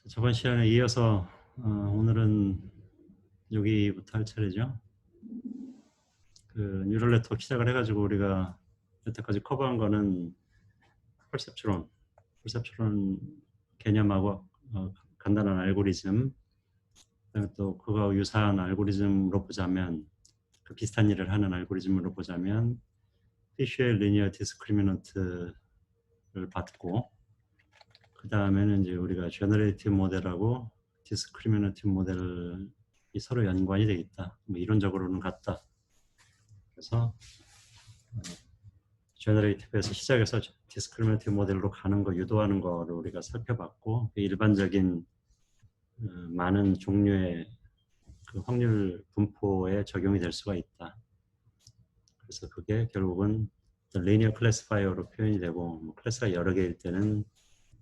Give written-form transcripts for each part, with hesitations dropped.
저번 시간에 이어서 오늘은 여기부터 할 차례죠. 그 뉴럴 네트워크 시작을 해가지고 우리가 여태까지 커버한 거는 퍼셉트론 개념하고 간단한 알고리즘, 그다음에 또 그거 유사한 알고리즘으로 보자면 그 비슷한 일을 하는 알고리즘으로 보자면 피쉬의 리니어 디스크리미넌트를 받고 그 다음에는 이제 우리가 제너레이티브 모델하고 디스크리미너티브 모델이 서로 연관이 되겠다. 뭐 이론적으로는 같다. 그래서 제너레이티브에서 시작해서 디스크리미너티브 모델로 가는 거 유도하는 거를 우리가 살펴봤고 일반적인 많은 종류의 그 확률 분포에 적용이 될 수가 있다. 그래서 그게 결국은 리니어 클래시파이어로 표현이 되고 뭐 클래스가 여러 개일 때는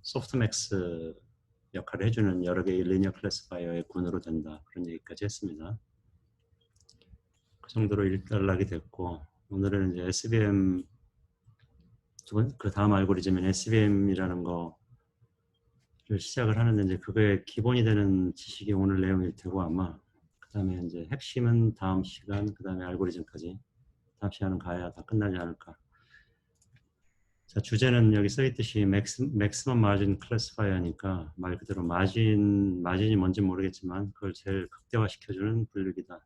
소프트맥스 역할을 해주는 여러 개의 리니어 클래시파이어의 군으로 된다. 그런 얘기까지 했습니다. 그 정도로 일단락이 됐고 오늘은 이제 SVM 그 다음 알고리즘인 SVM이라는 거를 시작을 하는데 이제 그거의 기본이 되는 지식이 오늘 내용일 테고 아마 그 다음에 이제 핵심은 다음 시간 그 다음에 알고리즘까지 다음 시간은 가야 다 끝나지 않을까. 자, 주제는 여기 써있듯이 맥시멈 마진 클래시파이어니까 말 그대로 마진이 뭔지 모르겠지만 그걸 제일 극대화시켜주는 분류기다.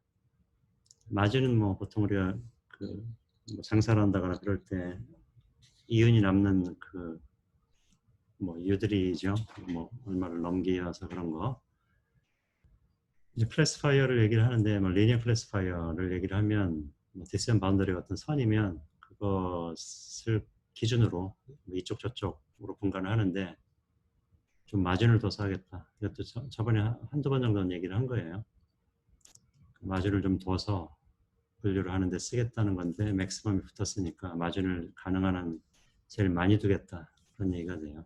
마진은 뭐 보통 우리가 뭐 장사를 한다거나 그럴 때 이윤이 남는 뭐 유들이죠. 뭐 얼마를 넘기어서 그런 거. 이제 클래시파이어를 얘기를 하는데 뭐 리니어 클래시파이어를 얘기를 하면 뭐 디스전 바운더리 같은 선이면 그것을 기준으로 뭐 이쪽 저쪽으로 분간을 하는데 좀 마진을 둬서 하겠다. 이것도 저번에 한두 번 정도는 얘기를 한 거예요. 마진을 좀 둬서 분류를 하는데 쓰겠다는 건데 맥시멈이 붙었으니까 마진을 가능한 한 제일 많이 두겠다. 그런 얘기가 돼요.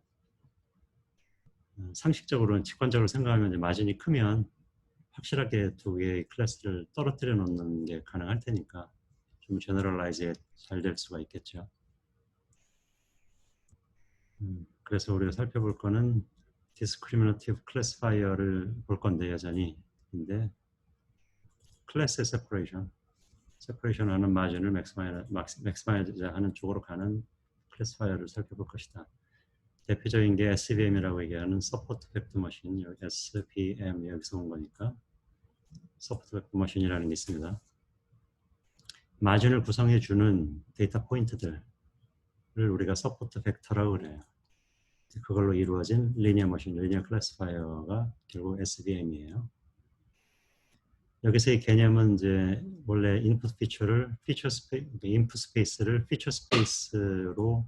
상식적으로는 직관적으로 생각하면 이제 마진이 크면 확실하게 두 개의 클래스를 떨어뜨려 놓는 게 가능할 테니까 좀 제너럴라이즈에 잘 될 수가 있겠죠. 그래서 우리가 살펴볼 거는 디스크리미너티브 클래시파이어를 볼 건데 여전히 근데 클래스 세퍼레이션 하는 마진을 맥시마이즈 하는 쪽으로 가는 클래시파이어를 살펴볼 것이다. 대표적인 게 SVM이라고 얘기하는 서포트 벡터 머신, SVM 여기서 온 거니까 서포트 벡터 머신이라는 게 있습니다. 마진을 구성해 주는 데이터 포인트들을 우리가 서포트 벡터라고 그래요. 그걸로 이루어진 리니어 머신, 리니어 클래시파이어가 결국 SVM이에요. 여기서의 개념은 이제 원래 인풋 피처를 인풋 스페이스를 피처 스페이스로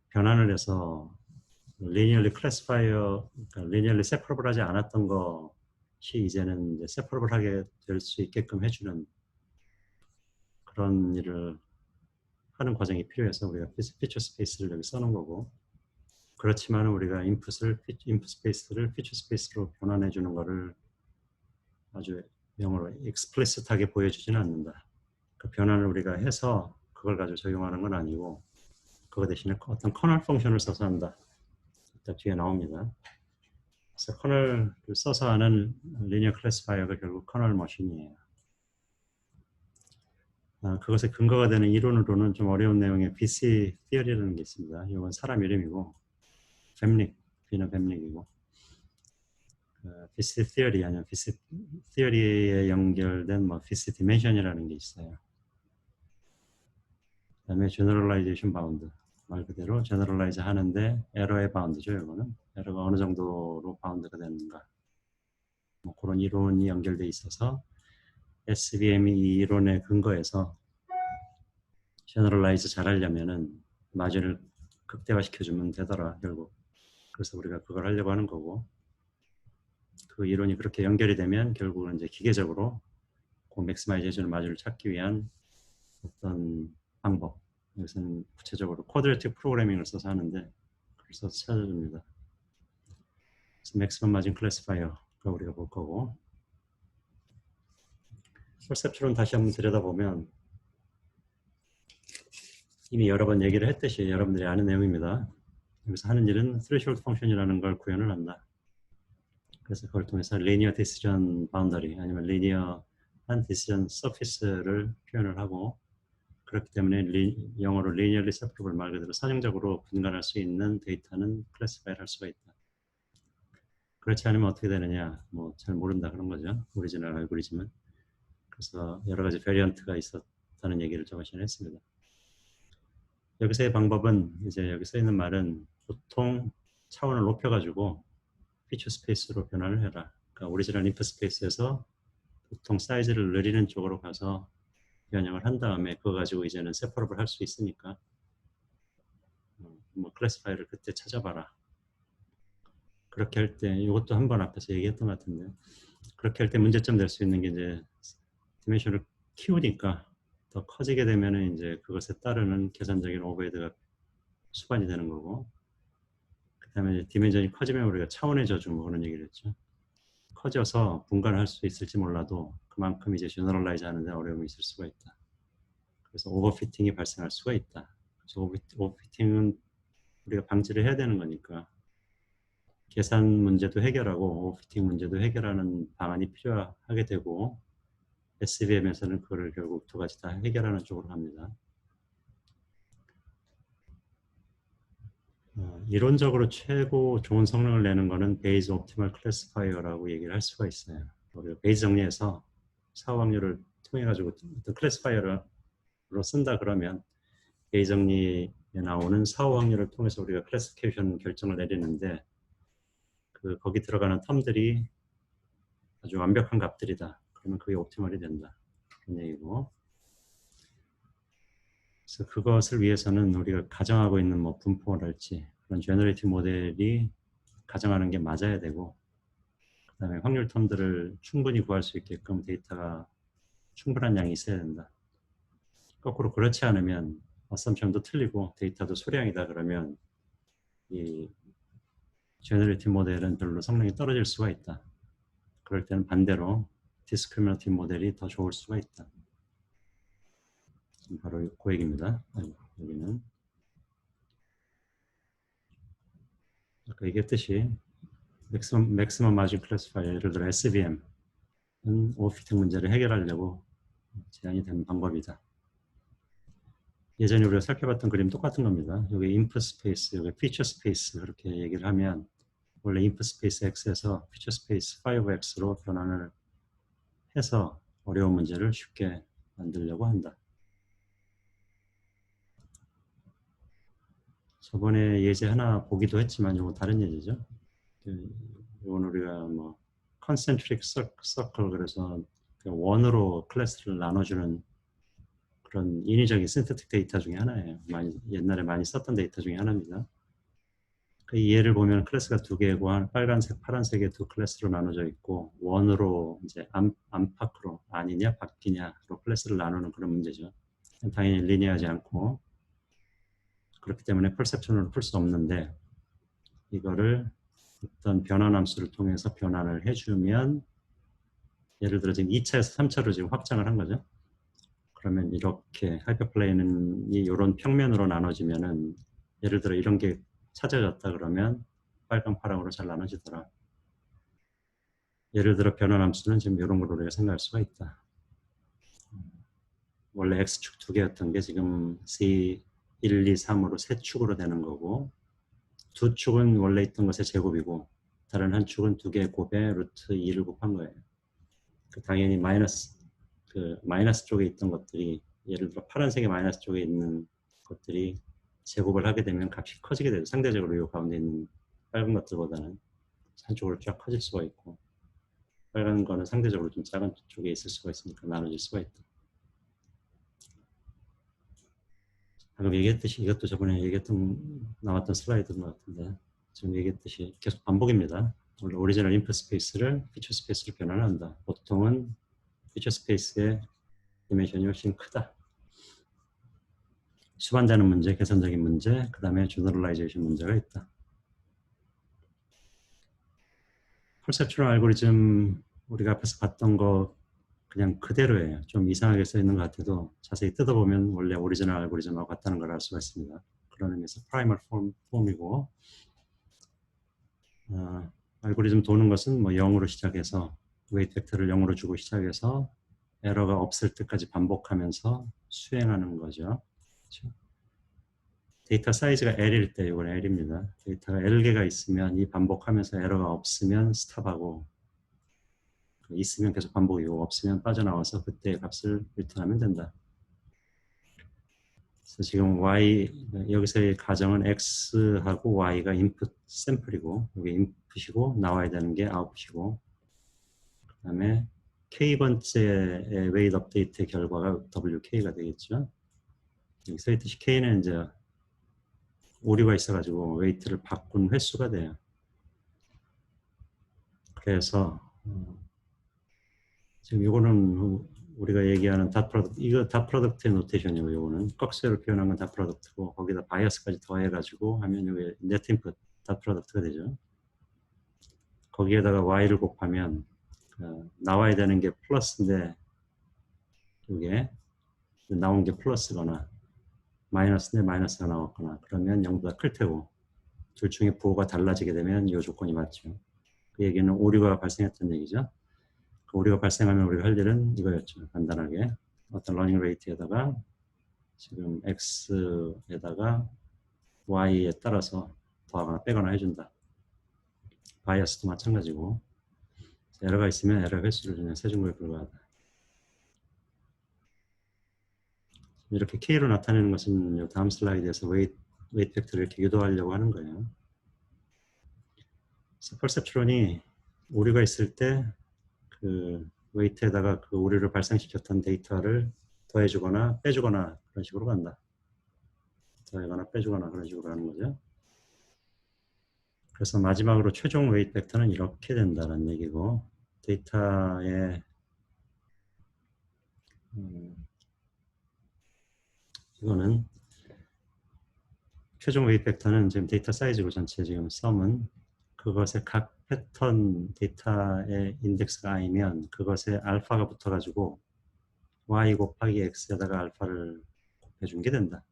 변환을 해서 리니얼리 클래시파이어, 그러니까 리니얼리 세퍼러블하지 않았던 것이 이제는 이제 세퍼러블하게 될 수 있게끔 해주는 그런 일을 하는 과정이 필요해서 우리가 피처 스페이스를 여기 써놓은 거고 그렇지만 우리가 인풋 스페이스를 피처 스페이스로 변환해 주는 거를 아주 영어로 explicit하게 보여주지는 않는다. 그 변환을 우리가 해서 그걸 가지고 적용하는 건 아니고 그거 대신에 어떤 커널 펑션을 써서 한다. 이따 뒤에 나옵니다. 그래서 커널을 써서 하는 리니어 클래시파이어가 결국 커널 머신이에요. 그것의 근거가 되는 이론으로는 좀 어려운 내용의 BC 티어리라는 게 있습니다. 이건 사람 이름이고 B는 뱀릭이고 BC 티어리 아니면 BC 티어리에 연결된 뭐 BC 디멘션이라는 게 있어요. 그 다음에 제너럴라이제이션 바운드 말 그대로 제너럴라이즈 하는데 에러의 바운드죠. 이거는 에러가 어느 정도로 바운드가 되는가 뭐 그런 이론이 연결돼 있어서 SVM이 이 이론의 근거에서 제너럴라이즈 잘 하려면은 마진을 극대화시켜주면 되더라 결국. 그래서 우리가 그걸 하려고 하는 거고 그 이론이 그렇게 연결이 되면 결국은 이제 기계적으로 그 맥시마이제이션 마진을 찾기 위한 어떤 방법 여기서는 구체적으로 쿼드레틱 프로그래밍을 써서 하는데 그걸 써서 찾아줍니다. 그래서 맥시멈 마진 클래시파이어가 우리가 볼 거고 퍼셉트론 다시 한번 들여다보면 이미 여러 번 얘기를 했듯이 여러분들이 아는 내용입니다. 여기서 하는 일은 threshold 펑션이라는 걸 구현을 한다. 그래서 그걸 통해서 linear decision boundary 아니면 linear한 decision surface를 표현을 하고, 그렇기 때문에 영어로 linearly separable 말 그대로 선형적으로 분간할 수 있는 데이터는 classify 할 수가 있다. 그렇지 않으면 어떻게 되느냐, 뭐 잘 모른다 그런 거죠. 오리지널 알고리즘은. 그래서 여러 가지 베리언트가 있었다는 얘기를 저번 시간에 했습니다. 여기서의 방법은, 이제 여기 써 있는 말은 보통 차원을 높여가지고 피처 스페이스로 변화를 해라. 그러니까 오리지널 인프 스페이스에서 보통 사이즈를 늘리는 쪽으로 가서 변형을 한 다음에 그거 가지고 이제는 세퍼러블 할 수 있으니까 뭐 클래시파이를 그때 찾아봐라. 그렇게 할 때, 이것도 한번 앞에서 얘기했던 것 같은데, 그렇게 할 때 문제점 될 수 있는 게 이제 디멘션을 키우니까 더 커지게 되면은 이제 그것에 따르는 계산적인 오버헤드가 수반이 되는 거고, 그 다음에 디멘션이 커지면 우리가 차원의 저주 뭐 그런 얘기를 했죠. 커져서 분간을 할 수 있을지 몰라도 그만큼 이제 제너럴라이즈 하는데 어려움이 있을 수가 있다. 그래서 오버피팅이 발생할 수가 있다. 그래서 오버피팅은 우리가 방지를 해야 되는 거니까 계산 문제도 해결하고 오버피팅 문제도 해결하는 방안이 필요하게 되고, SVM에서는 그거를 결국 두 가지 다 해결하는 쪽으로 갑니다. 이론적으로 최고 좋은 성능을 내는 거는 베이즈 옵티멀 클래시파이어라고 얘기를 할 수가 있어요. 우리가 베이즈 정리해서 사후 확률을 통해 가지고 어떤 클래시파이어로 쓴다 그러면 베이즈 정리에 나오는 사후 확률을 통해서 우리가 클래시피케이션 결정을 내리는데, 거기 들어가는 텀들이 아주 완벽한 값들이다. 그러면 그게 옵티멀이 된다. 그런 얘기고. 그래서 그것을 위해서는 우리가 가정하고 있는 뭐 분포랄지 그런 제너레이티브 모델이 가정하는 게 맞아야 되고, 그 다음에 확률 텀들을 충분히 구할 수 있게끔 데이터가 충분한 양이 있어야 된다. 거꾸로 그렇지 않으면 어썸션도 틀리고 데이터도 소량이다 그러면 이 제너레이티브 모델은 별로 성능이 떨어질 수가 있다. 그럴 때는 반대로 디스크리미너티브 모델이 더 좋을 수가 있다. 바로 그 얘기입니다. 여기는 아까 얘기했듯이 맥시멈 마진 클래시파이어, 예를 들어 SVM은 오버피팅 문제를 해결하려고 제안이 된 방법이다. 예전에 우리가 살펴봤던 그림 똑같은 겁니다. 여기 인풋 스페이스, 여기 피처 스페이스 그렇게 얘기를 하면 원래 인풋 스페이스 X에서 피처 스페이스 5X로 변환을 해서 어려운 문제를 쉽게 만들려고 한다. 저번에 예제 하나 보기도 했지만 이건 다른 예제죠. 이건 우리가 뭐 컨센트릭 서클, 그래서 원으로 클래스를 나눠주는 그런 인위적인 신테틱 데이터 중에 하나예요. 옛날에 많이 썼던 데이터 중에 하나입니다. 그 예를 보면 클래스가 두 개고 빨간색, 파란색의 두 클래스로 나눠져 있고, 원으로 이제 안팎으로 아니냐 바뀌냐로 클래스를 나누는 그런 문제죠. 당연히 리니어하지 않고, 그렇기 때문에 퍼셉션으로 풀 수 없는데, 이거를 어떤 변환 함수를 통해서 변환을 해주면, 예를 들어 지금 2차에서 3차로 지금 확장을 한 거죠. 그러면 이렇게 하이퍼플레인이 이런 평면으로 나눠지면은, 예를 들어 이런 게 찾아졌다 그러면 빨강 파랑으로 잘 나눠지더라. 예를 들어 변환 함수는 지금 이런 걸로 우리가 생각할 수가 있다. 원래 x축 두 개였던 게 지금 C 1, 2, 3으로 세 축으로 되는 거고, 두 축은 원래 있던 것의 제곱이고 다른 한 축은 두 개의 곱에 루트 2를 곱한 거예요. 당연히 마이너스 쪽에 있던 것들이, 예를 들어 파란색의 마이너스 쪽에 있는 것들이 제곱을 하게 되면 값이 커지게 되죠. 상대적으로 이 가운데 있는 빨간 것들보다는 한쪽으로 쫙 커질 수가 있고, 빨간 거는 상대적으로 좀 작은 쪽에 있을 수가 있으니까 나눠질 수가 있다. 방금 얘기했듯이, 이것도 저번에 나왔던 슬라이드인 것 같은데, 지금 얘기했듯이 계속 반복입니다. 원래 오리지널 인풋 스페이스를 피처 스페이스로 변환한다. 보통은 피처 스페이스의 디멘션이 훨씬 크다. 수반되는 문제, 계산적인 문제, 그 다음에 제너럴라이제이션 문제가 있다. 펄셉츄럴 알고리즘 우리가 앞에서 봤던 거 그냥 그대로예요. 좀 이상하게 써 있는 것 같아도 자세히 뜯어보면 원래 오리지널 알고리즘하고 같다는 걸 알 수가 있습니다. 그런 의미에서 프라이멀 폼이고, 알고리즘 도는 것은 뭐 0으로 시작해서 웨이트 벡터를 0으로 주고 시작해서 에러가 없을 때까지 반복하면서 수행하는 거죠. 그렇죠? 데이터 사이즈가 L일 때 이건 L입니다. 데이터가 L개가 있으면 이 반복하면서 에러가 없으면 스탑하고 있으면 계속 반복이고 없으면 빠져나와서 그때의 값을 리턴하면 된다. 그래서 지금 Y 여기서의 가정은 X하고 Y가 인풋 샘플이고 여기 인풋이고 나와야 되는 게 아웃풋이고 그 다음에 K번째의 웨이트 업데이트 결과가 WK가 되겠죠. 여기서 있듯이 K는 이제 오류가 있어가지고 웨이트를 바꾼 횟수가 돼요. 그래서 지금 이거는 우리가 얘기하는 닷 프로덕트, 이거 닷 프로덕트의 노테이션이고 이거는 꺽쇠로 표현한 건 닷 프로덕트고 거기다 바이어스까지 더해가지고 하면 이게 네트 인풋 닷 프로덕트가 되죠. 거기에다가 y를 곱하면 나와야 되는 게 플러스인데 이게 나온 게 플러스거나 마이너스인데 마이너스가 나왔거나 그러면 0보다 클 테고 둘 중에 부호가 달라지게 되면 이 조건이 맞죠. 그 얘기는 오류가 발생했던 얘기죠. 그 오류가 발생하면 우리가 할 일은 이거였죠. 간단하게 어떤 러닝 레이트에다가 지금 x에다가 y에 따라서 더하거나 빼거나 해준다. 바이어스도 마찬가지고 에러가 있으면 에러 횟수를 주는 세중거에 불과하다. 이렇게 K로 나타내는 것은 다음 슬라이드에서 웨이트 팩터를 이렇게 유도하려고 하는 거예요. 그래서 퍼셉트론이 오류가 있을 때 그 웨이트에다가 그 오류를 발생시켰던 데이터를 더해주거나 빼주거나 그런 식으로 간다. 더하거나 빼주거나 그런 식으로 하는 거죠. 그래서 마지막으로 최종 웨이트 팩터는 이렇게 된다는 얘기고 데이터의 이거는 최종 웨이트 벡터는 지금 데이터 사이즈고 전체 지금 썸은 그것의 각 패턴 데이터의 인덱스가 i면 그것에 알파가 붙어가지고 y 곱하기 x에다가 알파를 곱해준 게 된다.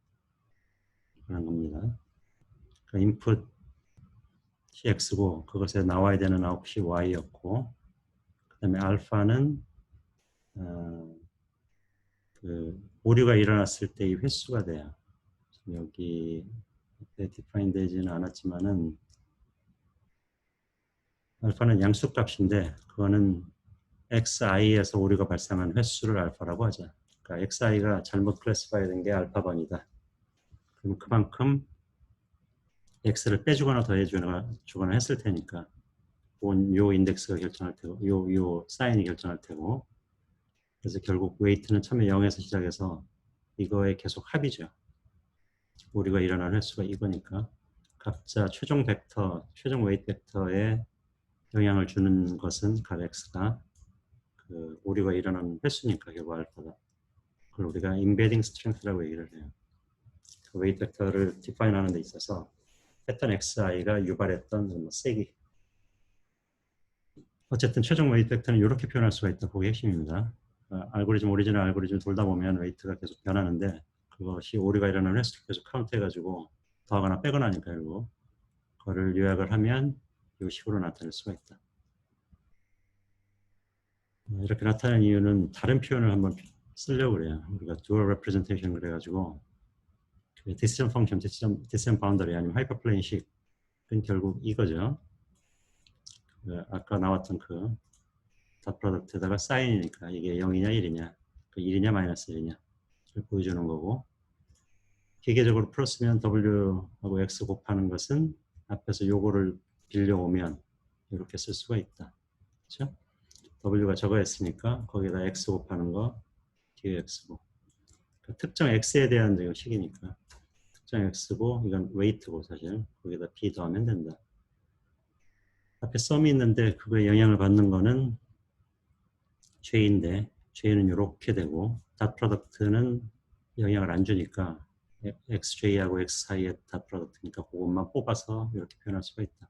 그런 겁니다. 그 인풋이 x고 그것에 나와야 되는 아웃풋이 y였고 그 다음에 알파는 그 오류가 일어났을 때의 횟수가 돼요. 여기 디파인 되지는 않았지만은 알파는 양수값인데 그거는 xi에서 오류가 발생한 횟수를 알파라고 하죠. 그러니까 xi가 잘못 클래스파이 된 게 알파번이다. 그럼 그만큼 x를 빼주거나 더해주거나 했을 테니까 요 인덱스가 결정할 테고 요 사인이 결정할 테고 그래서 결국 웨이트는 처음에 0에서 시작해서 이거의 계속 합이죠. 오류가 일어난 횟수가 이거니까 각자 최종 벡터, 최종 웨이트 벡터에 영향을 주는 것은 각 x가 그 오류가 일어나는 횟수니까 결국 알파다. 그걸 우리가 embedding strength라고 얘기를 해요. 그 웨이트 벡터를 디파인 하는 데 있어서 패턴 xi가 유발했던 세기. 어쨌든 최종 웨이트 벡터는 이렇게 표현할 수가 있다. 그게 핵심입니다. 알고리즘, 오리지널 알고리즘 돌다 보면 웨이트가 계속 변하는데 그것이 오류가 일어나는 횟수를 계속 카운트해가지고 더하거나 빼거나 하니까 결국 그거를 요약을 하면 이 식으로 나타낼 수가 있다. 이렇게 나타낸 이유는 다른 표현을 한번 쓰려고 그래요. 우리가 dual representation 그래가지고 decision function, decision boundary 아니면 하이퍼플레인식은 결국 이거죠. 아까 나왔던 그 닷 프로덕트에다가 사인이니까 이게 0이냐 1이냐 그 1이냐 마이너스 1이냐 를 보여주는 거고 기계적으로 풀었으면 W하고 X 곱하는 것은 앞에서 요거를 빌려오면 이렇게 쓸 수가 있다. 그렇죠? W가 저거였으니까 거기다 X 곱하는 거 뒤에 X고 그러니까 특정 X에 대한 식이니까 특정 X고 이건 웨이트고 사실 거기다 B 더하면 된다. 앞에 썸이 있는데 그거에 영향을 받는 거는 J인데 J는 이렇게 되고 닷 프로덕트는 영향을 안 주니까 XJ하고 X 사이의 닷 프로덕트니까 그것만 뽑아서 이렇게 표현할 수가 있다.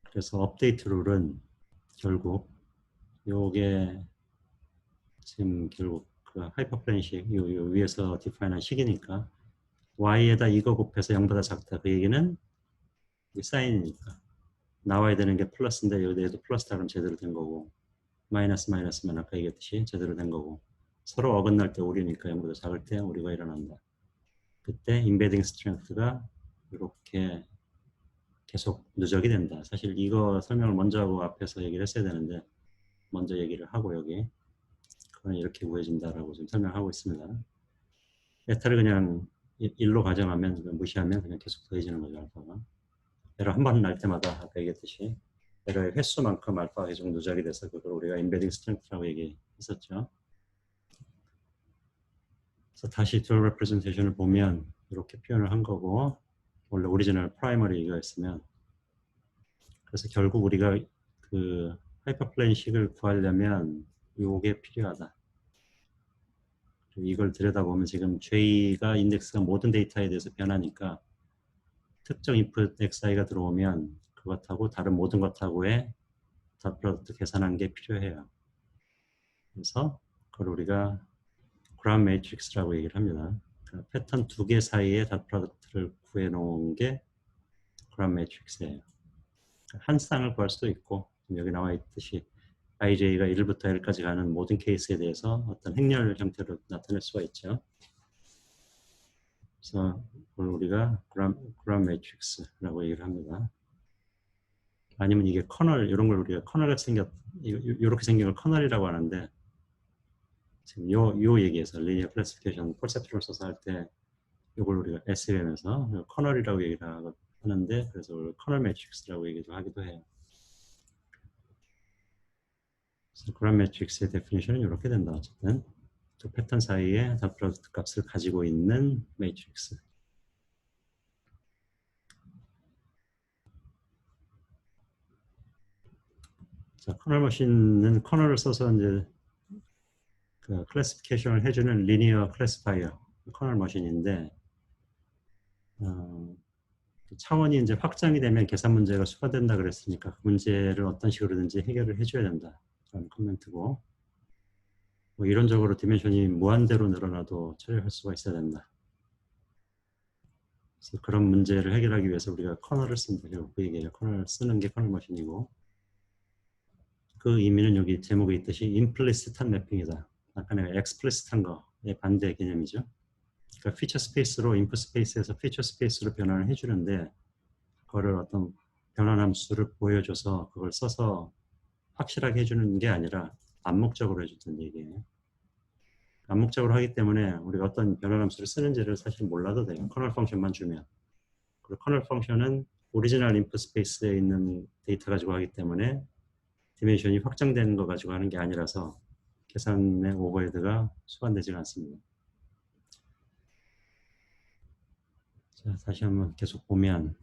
그래서 업데이트 룰은 결국 요게 지금 결국 그 하이퍼플레인식 요 위에서 디파인한 식이니까 y에다 이거 곱해서 0보다 작다. 그 얘기는 사인이니까 나와야 되는 게 플러스인데 여기도 플러스다 그러면 제대로 된 거고, 마이너스면 아까 얘기했듯이 제대로 된 거고, 서로 어긋날 때 오류니까 0보다 작을 때 오류가 일어난다. 그때 인베딩 스트렝스가 이렇게 계속 누적이 된다. 사실 이거 설명을 먼저 하고 앞에서 얘기를 했어야 되는데 먼저 얘기를 하고 여기 그건 이렇게 구해진다라고 지금 설명하고 있습니다. 베타를 그냥 1로 가정하면 무시하면 그냥 계속 더해지는 거죠. 알파가. 에러 한 번 날 때마다 아까 얘기했듯이 에러의 횟수만큼 알파가 계속 누적이 돼서 그걸 우리가 인베딩 스트렝스라고 얘기했었죠. 그래서 다시 dual representation을 보면 이렇게 표현을 한 거고, 원래 오리지널 프라이머리 이거였으면, 그래서 결국 우리가 그 하이퍼플레인식을 구하려면 요게 필요하다. 이걸 들여다보면 지금 J가 인덱스가 모든 데이터에 대해서 변하니까 특정 input xi가 들어오면 그것하고 다른 모든 것하고의 닷 프로덕트 계산한 게 필요해요. 그래서 그걸 우리가 그람 매트릭스라고 얘기를 합니다. 그러니까 패턴 두 개 사이에 닷 프로덕트를 구해 놓은 게 그람 매트릭스예요. 한 쌍을 구할 수도 있고, 여기 나와 있듯이 ij가 1부터 l까지 가는 모든 케이스에 대해서 어떤 행렬 형태로 나타낼 수가 있죠. 그래서 그걸 우리가 그람 매트릭스라고 얘기를 합니다. 아니면 이게 커널, 이런 걸 우리가 커널같이 이렇게 생긴 걸 커널이라고 하는데, 지금 요 얘기에서 리니어 클래시피케이션 퍼셉트를 써서 할 때 이걸 우리가 SVM에서 커널이라고 얘기를 하는데, 그래서 커널 매트릭스라고 얘기도 하기도 해요. 그래서 그람 매트릭스의 데피니션은 이렇게 된다. 어쨌든 두 패턴 사이에 닷 프로덕트 값을 가지고 있는 매트릭스. 자, 커널 머신은 커널을 써서 이제 그 클래시피케이션을 해주는 리니어 클래시파이어 커널 머신인데, 차원이 이제 확장이 되면 계산 문제가 수반된다 그랬으니까 그 문제를 어떤 식으로든지 해결을 해줘야 된다. 라는 코멘트고, 뭐 이론적으로 디멘션이 무한대로 늘어나도 처리할 수가 있어야 된다. 그래서 그런 문제를 해결하기 위해서 우리가 커널을 쓴다. 그 얘기예요. 커널을 쓰는 게 커널 머신이고, 그 의미는 여기 제목에 있듯이 임플리시트한 매핑이다. 아까 내가 explicit한 거의 반대 개념이죠. 그러니까 피처 스페이스로 인풋 스페이스에서 피처 스페이스로 변환을 해주는데, 그거를 어떤 변환함수를 보여줘서 그걸 써서 확실하게 해주는 게 아니라 암묵적으로 해준다는 얘기예요. 암묵적으로 하기 때문에 우리가 어떤 변환함수를 쓰는지를 사실 몰라도 돼요. 커널 펑션만 주면. 그리고 커널 펑션은 오리지널 인풋 스페이스에 있는 데이터 가지고 하기 때문에 디멘션이 확장되는 거 가지고 하는 게 아니라서 계산의 오버헤드가 수반되지가 않습니다. 자, 다시 한번 계속 보면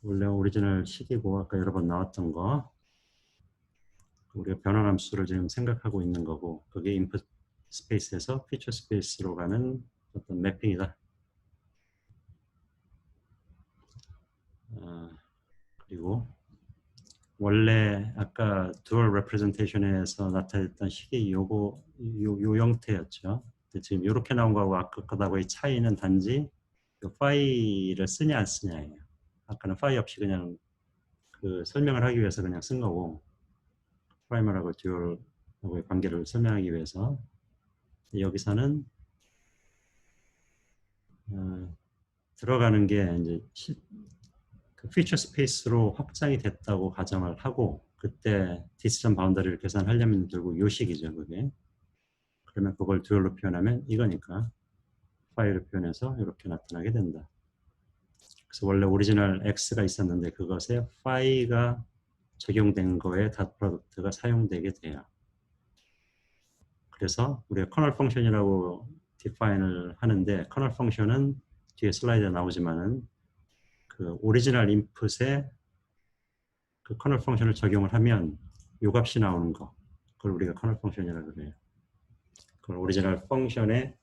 원래 오리지널 식이고 아까 여러 번 나왔던 거, 우리가 변환함수를 지금 생각하고 있는 거고, 그게 인풋 스페이스에서 피처 스페이스로 가는 어떤 매핑이다. 그리고 원래 아까 dual representation에서 나타냈던 식이 요 형태였죠. 지금 이렇게 나온 거하고 아까 거하고의 차이는 단지 그 파이를 쓰냐 안 쓰냐예요. 아까는 파이 없이 그냥 그 설명을 하기 위해서 그냥 쓴 거고, 프라이머하고 듀얼하고의 관계를 설명하기 위해서. 여기서는 들어가는 게 이제 그 피처 스페이스로 확장이 됐다고 가정을 하고, 그때 디시전 바운더리를 계산하려면 결국 요 식이죠, 그게. 그러면 그걸 듀얼로 표현하면 이거니까 파이를 표현해서 이렇게 나타나게 된다. 그래서 원래 오리지널 x가 있었는데 그것에 파이가 적용된 거에 닷 프로덕트가 사용되게 돼요. 그래서 우리가 커널 펑션이라고 디파인을 하는데, 커널 펑션은 뒤에 슬라이드에 나오지만은 그 오리지널 인풋에 그 커널 펑션을 적용을 하면 요 값이 나오는 거, 그걸 우리가 커널 펑션이라고 그래요. 그걸 오리지널 펑션에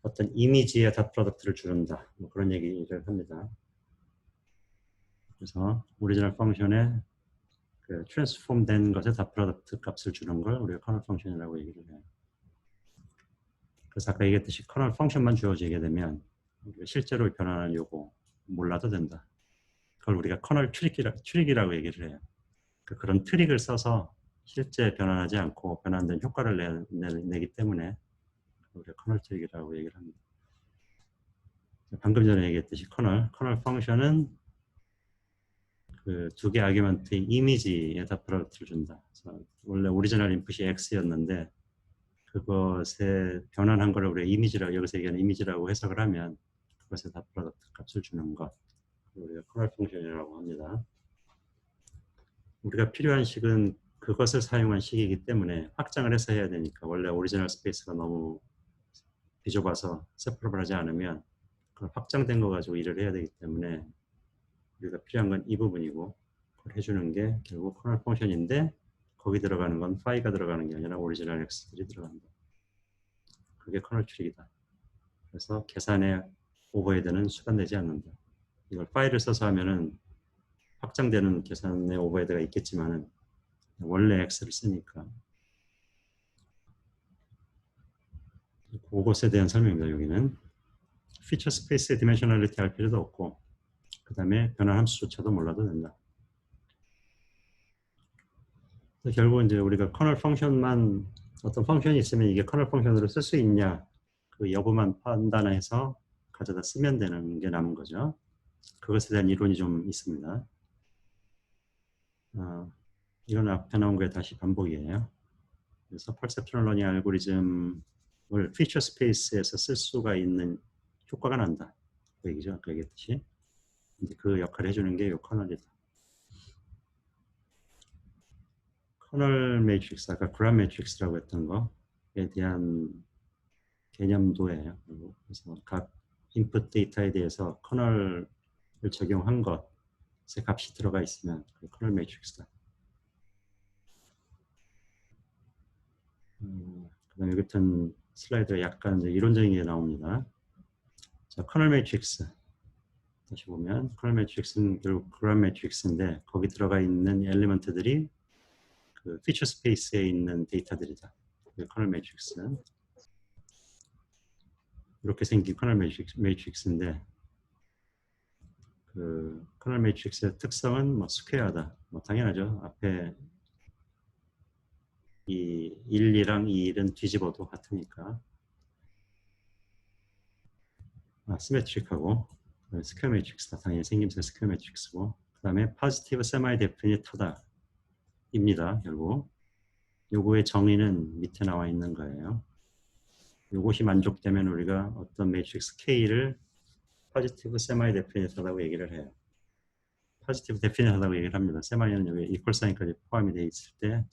어떤 이미지의 닷 프로덕트를 주는다, 뭐 그런 얘기를 합니다. 그래서 오리지널 펑션에 그 트랜스폼 된 것에 닷 프로덕트 값을 주는 걸 우리가 커널 펑션이라고 얘기를 해요. 그래서 아까 얘기했듯이 커널 펑션만 주어지게 되면 실제로 변환하는 요거 몰라도 된다. 그걸 우리가 커널 트릭이라고 얘기를 해요. 그런 트릭을 써서 실제 변환하지 않고 변환된 효과를 내기 때문에 우리가 커널 트릭이라고 얘기를 합니다. 방금 전에 얘기했듯이 커널 펑션은 그 두 개 아규먼트의 이미지에다 프로덕트를 준다. 그래서 원래 오리지널 인풋이 x였는데 그것에 변환한 거를 우리가 이미지라고, 여기서 얘기하는 이미지라고 해석을 하면 그것에다 프로덕트 값을 주는 것, 우리가 커널 펑션이라고 합니다. 우리가 필요한 식은 그것을 사용한 식이기 때문에 확장을 해서 해야 되니까, 원래 오리지널 스페이스가 너무 비좁아서 세퍼러블 하지 않으면 그걸 확장된 거 가지고 일을 해야 되기 때문에 우리가 필요한 건 이 부분이고, 그걸 해주는 게 결국 커널 펑션인데 거기 들어가는 건 파이가 들어가는 게 아니라 오리지널 x들이 들어간다. 그게 커널 트릭이다. 그래서 계산의 오버헤드는 수반되지 않는다. 이걸 파일을 써서 하면은 확장되는 계산의 오버헤드가 있겠지만은 원래 x를 쓰니까. 그것에 대한 설명입니다. 여기는 피처 스페이스의 디멘셔널리티 할 필요도 없고, 그 다음에 변환 함수조차도 몰라도 된다. 결국은 이제 우리가 커널 펑션만, 어떤 펑션이 있으면 이게 커널 펑션으로 쓸 수 있냐, 그 여부만 판단해서 가져다 쓰면 되는 게 남은 거죠. 그것에 대한 이론이 좀 있습니다. 이건 앞에 나온 거에 다시 반복이에요. 그래서 퍼셉션 러닝 알고리즘을 피처 스페이스에서 쓸 수가 있는 효과가 난다. 그 얘기죠. 아까 얘기했듯이. 그 역할을 해주는 게 이 커널이다. 커널 매트릭스, 아까 그람 매트릭스라고 했던 거에 대한 개념도예요. 그래서 각 인풋 데이터에 대해서 커널을 적용한 것의 값이 들어가 있으면 그 커널 매트릭스다. 그다음에 여기 같은 슬라이드가 약간 이제 이론적인 게 나옵니다. 자, 커널 매트릭스 다시 보면 커널 매트릭스는 결국 그람 매트릭스인데 거기 들어가 있는 엘리먼트들이 그 피처 스페이스에 있는 데이터들이다. 커널 매트릭스. 이렇게 생긴 커널 매트릭스인데 그 커널 매트릭스의 특성은 뭐 스퀘어다. 뭐 당연하죠. 앞에 이 1, 2랑 2, 1은 뒤집어도 같으니까. 시메트릭하고 스퀘어 매트릭스다. 당연히 생김새 스퀘어 매트릭스고, 그 다음에 포지티브 세마이 데피니트하다 입니다. 결국 요거의 정의는 밑에 나와 있는 거예요. 요것이 만족되면 우리가 어떤 매트릭스 K를 포지티브 세마이 데피니트하다고 얘기를 해요. 포지티브 데피니트하다고 얘기를 합니다. 세마이는 여기 이퀄 사인까지 포함이 되어 있을 때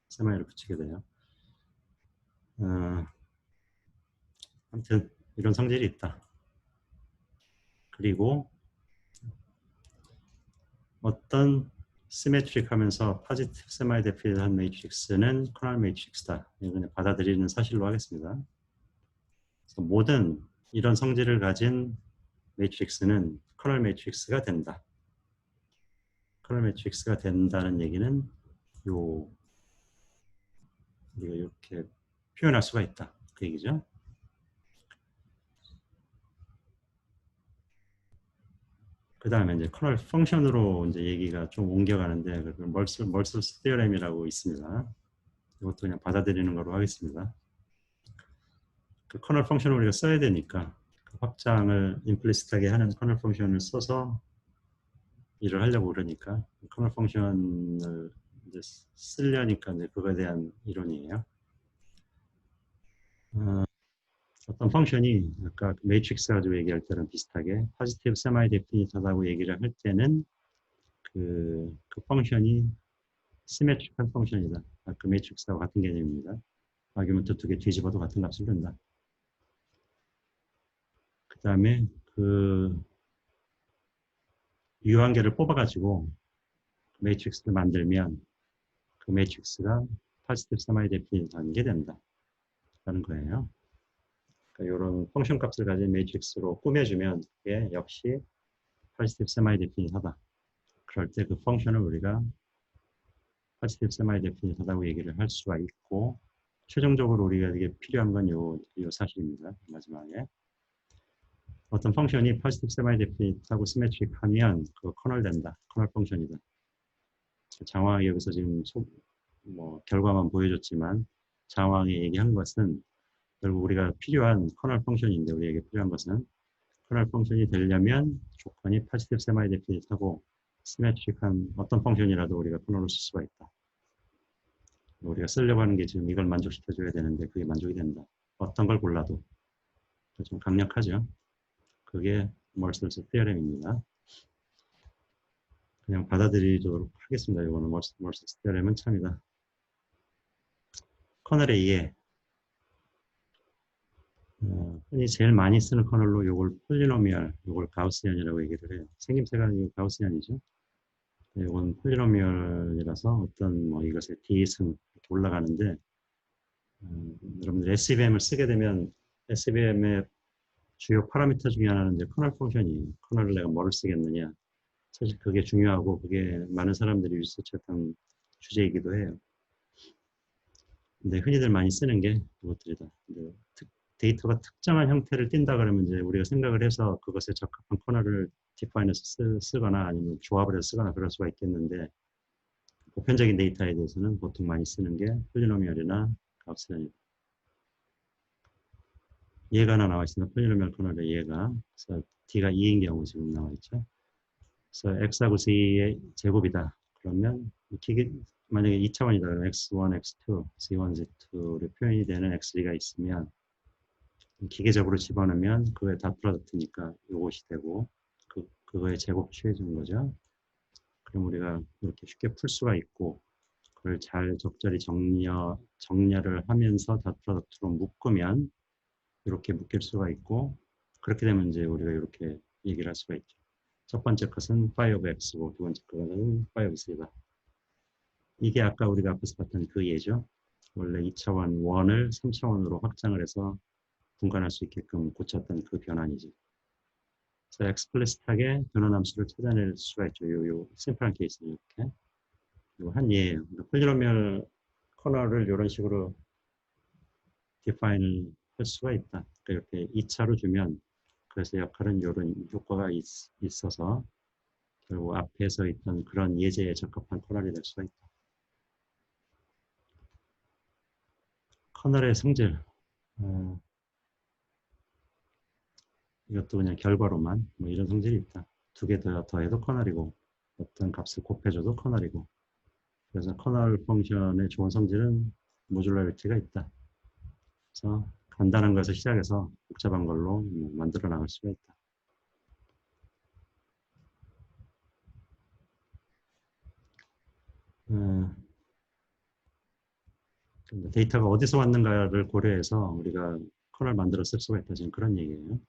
세마이를 붙이게 돼요. 아무튼 이런 성질이 있다. 그리고 어떤 시메트릭 하면서 포지티브 세마이 데피니트한 매트릭스는 커널 매트릭스다. 이건 받아들이는 사실로 하겠습니다. 그래서 모든 이런 성질을 가진 매트릭스는 커널 매트릭스가 된다. 커널 매트릭스가 된다는 얘기는 우리가 이렇게 표현할 수가 있다. 그 얘기죠. 그 다음에 이제 커널 펑션으로 이제 얘기가 좀 옮겨가는데, 멀스스 티어렘이라고 있습니다. 이것도 그냥 받아들이는 거로 하겠습니다. 그 커널 펑션을 우리가 써야 되니까 그 확장을 임플리시트하게 하는 커널 펑션을 써서 일을 하려고 그러니까 커널 펑션을 이제 쓰려니까 이제 그거에 대한 이론이에요. 어떤 펑션이 아까 매트릭스 가지고 얘기할 때랑 비슷하게 포지티브 세마이 데피니트하다고 얘기를 할 때는 그 펑션이 시메트릭한 펑션이다. 그 매트릭스하고 같은 개념입니다. 아규먼트 두 개 뒤집어도 같은 값을 준다. 그 다음에 그 유한계를 뽑아가지고 매트릭스를 만들면 그 매트릭스가 포지티브 세마이 데피니트한 게 된다. 라는 거예요. 그러니까 이런 펑션 값을 가진 매트릭스로 꾸며주면 그게 역시 포지티브 세마이 데피니트하다. 그럴 때 그 펑션을 우리가 포지티브 세마이 데피니트하다고 얘기를 할 수가 있고, 최종적으로 우리가 이게 필요한 건 요 사실입니다. 마지막에. 어떤 펑션이 positive semi-definite하고 symmetric하면 그거 커널 된다. 커널 펑션이다. 장황하게 여기서 지금 결과만 보여줬지만 장황하게 얘기한 것은 결국 우리가 필요한 커널 펑션인데 우리에게 필요한 것은 커널 펑션이 되려면 조건이 positive semi-definite하고 symmetric한 어떤 펑션이라도 우리가 커널로 쓸 수가 있다. 우리가 쓰려고 하는 게 지금 이걸 만족시켜줘야 되는데 그게 만족이 된다. 어떤 걸 골라도. 좀 강력하죠. 그게 멀스스 테어렘입니다. 그냥 받아들이도록 하겠습니다. 이거는 멀스스 테어렘은 참이다. 커널의 이해. 흔히 제일 많이 쓰는 커널로 이걸 폴리노미얼, 이걸 가우시안이라고 얘기를 해요. 생김새가 가우시안이죠. 이건 폴리노미얼이라서 어떤 이것의 D승 이렇게 올라가는데 여러분들 SVM을 쓰게 되면 SVM의 주요 파라미터 중에 하나는 이제 커널 펑션이에요. 커널을 내가 뭐를 쓰겠느냐. 사실 그게 중요하고 그게 많은 사람들이 리서치했던 주제이기도 해요. 근데 흔히들 많이 쓰는 게 그것들이다. 데이터가 특정한 형태를 띈다 그러면 이제 우리가 생각을 해서 그것에 적합한 커널을 디파인해서 쓰거나 아니면 조합을 해서 쓰거나 그럴 수가 있겠는데 보편적인 데이터에 대해서는 보통 많이 쓰는 게 폴리노미얼이나 가우시안이다. 얘가 하나 나와 있습니다. 폴리노미얼 커널의 얘가. 그래서 D가 2인 경우 지금 나와 있죠. 그래서 X하고 Z의 제곱이다. 그러면 만약에 2차원이다. X1, X2, Z1, Z2로 표현이 되는 X3가 있으면 기계적으로 집어넣으면 그거의 닷 프로덕트니까 이것이 되고 그거의 제곱 취해주는 거죠. 그럼 우리가 이렇게 쉽게 풀 수가 있고 그걸 잘 적절히 정렬을 하면서 닷 프로덕트로 묶으면 이렇게 묶일 수가 있고 그렇게 되면 이제 우리가 이렇게 얘기를 할 수가 있죠. 첫 번째 것은 phi of x고 두 번째 것은 phi of z다. 이게 아까 우리가 앞에서 봤던 그 예죠. 원래 2차원 원을 3차원으로 확장을 해서 분간할 수 있게끔 고쳤던 그 변환이지. 그래서 explicit하게 변환함수를 찾아낼 수가 있죠. 요 심플한 케이스는 이렇게. 한 예예요. 폴리노미얼 커널을 이런 식으로 디파인을 할 수가 있다. 그러니까 이렇게 2차로 주면 그래서 역할은 이런 효과가 있어서 결국 앞에서 있던 그런 예제에 적합한 커널이 될 수가 있다. 커널의 성질. 이것도 그냥 결과로만 이런 성질이 있다. 두 개 더해도 커널이고 어떤 값을 곱해줘도 커널이고 그래서 커널 펑션의 좋은 성질은 모듈러리티가 있다. 그래서 간단한 것에서 시작해서 복잡한 걸로 만들어 나갈 수가 있다. 데이터가 어디서 왔는가를 고려해서 우리가 커널 만들어 쓸 수가 있다. 지금 그런 얘기예요.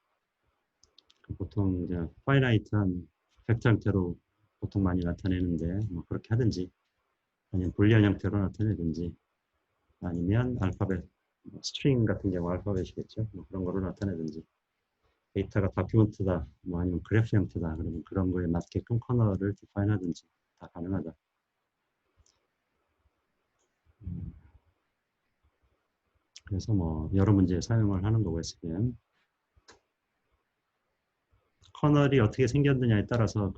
보통 이제 파이나이트한 벡터 형태로 보통 많이 나타내는데 그렇게 하든지 아니면 불리한 형태로 나타내든지 아니면 알파벳 스트링 같은 경우 알파벳이겠죠. 그런 거로 나타내든지 데이터가 다큐멘트다 아니면 그래프 형태다 그러면 그런 거에 맞게끔 커널을 디파인하든지 다 가능하다. 그래서 여러 문제에 사용을 하는 거고 SVM 커널이 어떻게 생겼느냐에 따라서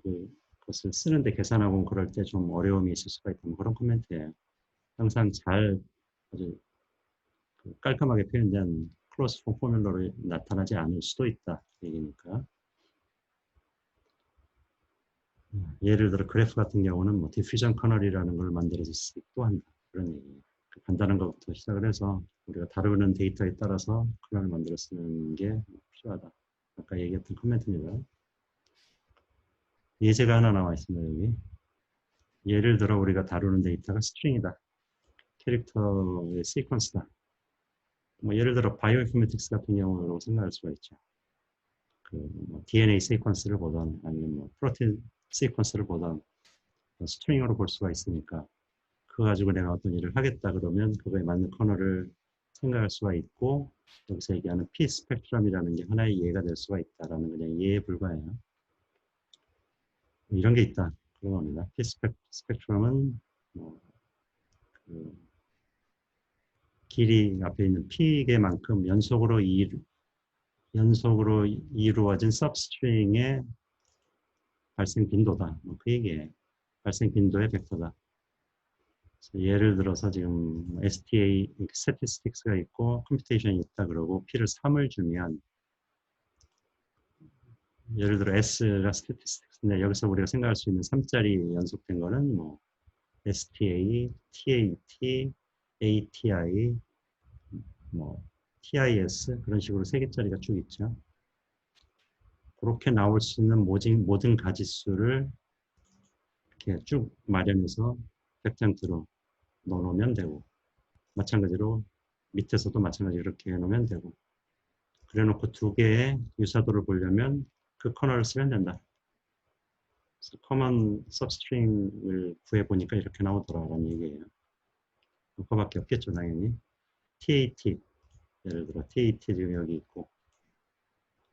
그것을 쓰는데 계산하고 그럴 때 좀 어려움이 있을 수가 있다는 그런 코멘트예요. 항상 잘 아주 깔끔하게 표현된 클로스 폼 포뮬러로 나타나지 않을 수도 있다 얘기니까. 예를 들어 그래프 같은 경우는 디퓨전 커널이라는 걸 만들어서 쓰기도 한다. 그런 얘기예요. 간단한 것부터 시작을 해서 우리가 다루는 데이터에 따라서 커널을 만들어 쓰는 게 필요하다. 아까 얘기했던 코멘트입니다. 예제가 하나 나와 있습니다. 여기. 예를 들어 우리가 다루는 데이터가 스트링이다. 캐릭터의 시퀀스다. 예를 들어 바이오인포메틱스 같은 경우로 생각할 수가 있죠. DNA 시퀀스를 보던 아니면 프로틴 시퀀스를 보던 스트링으로 볼 수가 있으니까 그거 가지고 내가 어떤 일을 하겠다 그러면 그거에 맞는 커널을 생각할 수가 있고 여기서 얘기하는 P 스펙트럼이라는 게 하나의 예가 될 수가 있다라는 그냥 예에 불과해요. 이런 게 있다. 그런 겁니다. P 스펙트럼은 길이 앞에 있는 P개만큼 연속으로 연속으로 이루어진 substring의 발생 빈도다. 뭐 그 얘기예요. 발생 빈도의 벡터다. 예를 들어서 지금 STA, statistics가 있고 computation이 있다 그러고 P를 3을 주면 예를 들어 S가 statistics인데 여기서 우리가 생각할 수 있는 3자리 연속된 거는 뭐 STA, TAT, ATI, 뭐 TIS 그런 식으로 3개짜리가 쭉 있죠. 그렇게 나올 수 있는 모든 가지수를 이렇게 쭉 마련해서 벡터형태로 넣어놓으면 되고 마찬가지로 밑에서도 마찬가지로 이렇게 해놓으면 되고 그래놓고 2개의 유사도를 보려면 그 커널을 쓰면 된다. 그래서 커먼 서브스트링을 구해보니까 이렇게 나오더라라는 얘기예요. 그거밖에 없겠죠 당연히. TAT 예를 들어 TAT 지금 여기 있고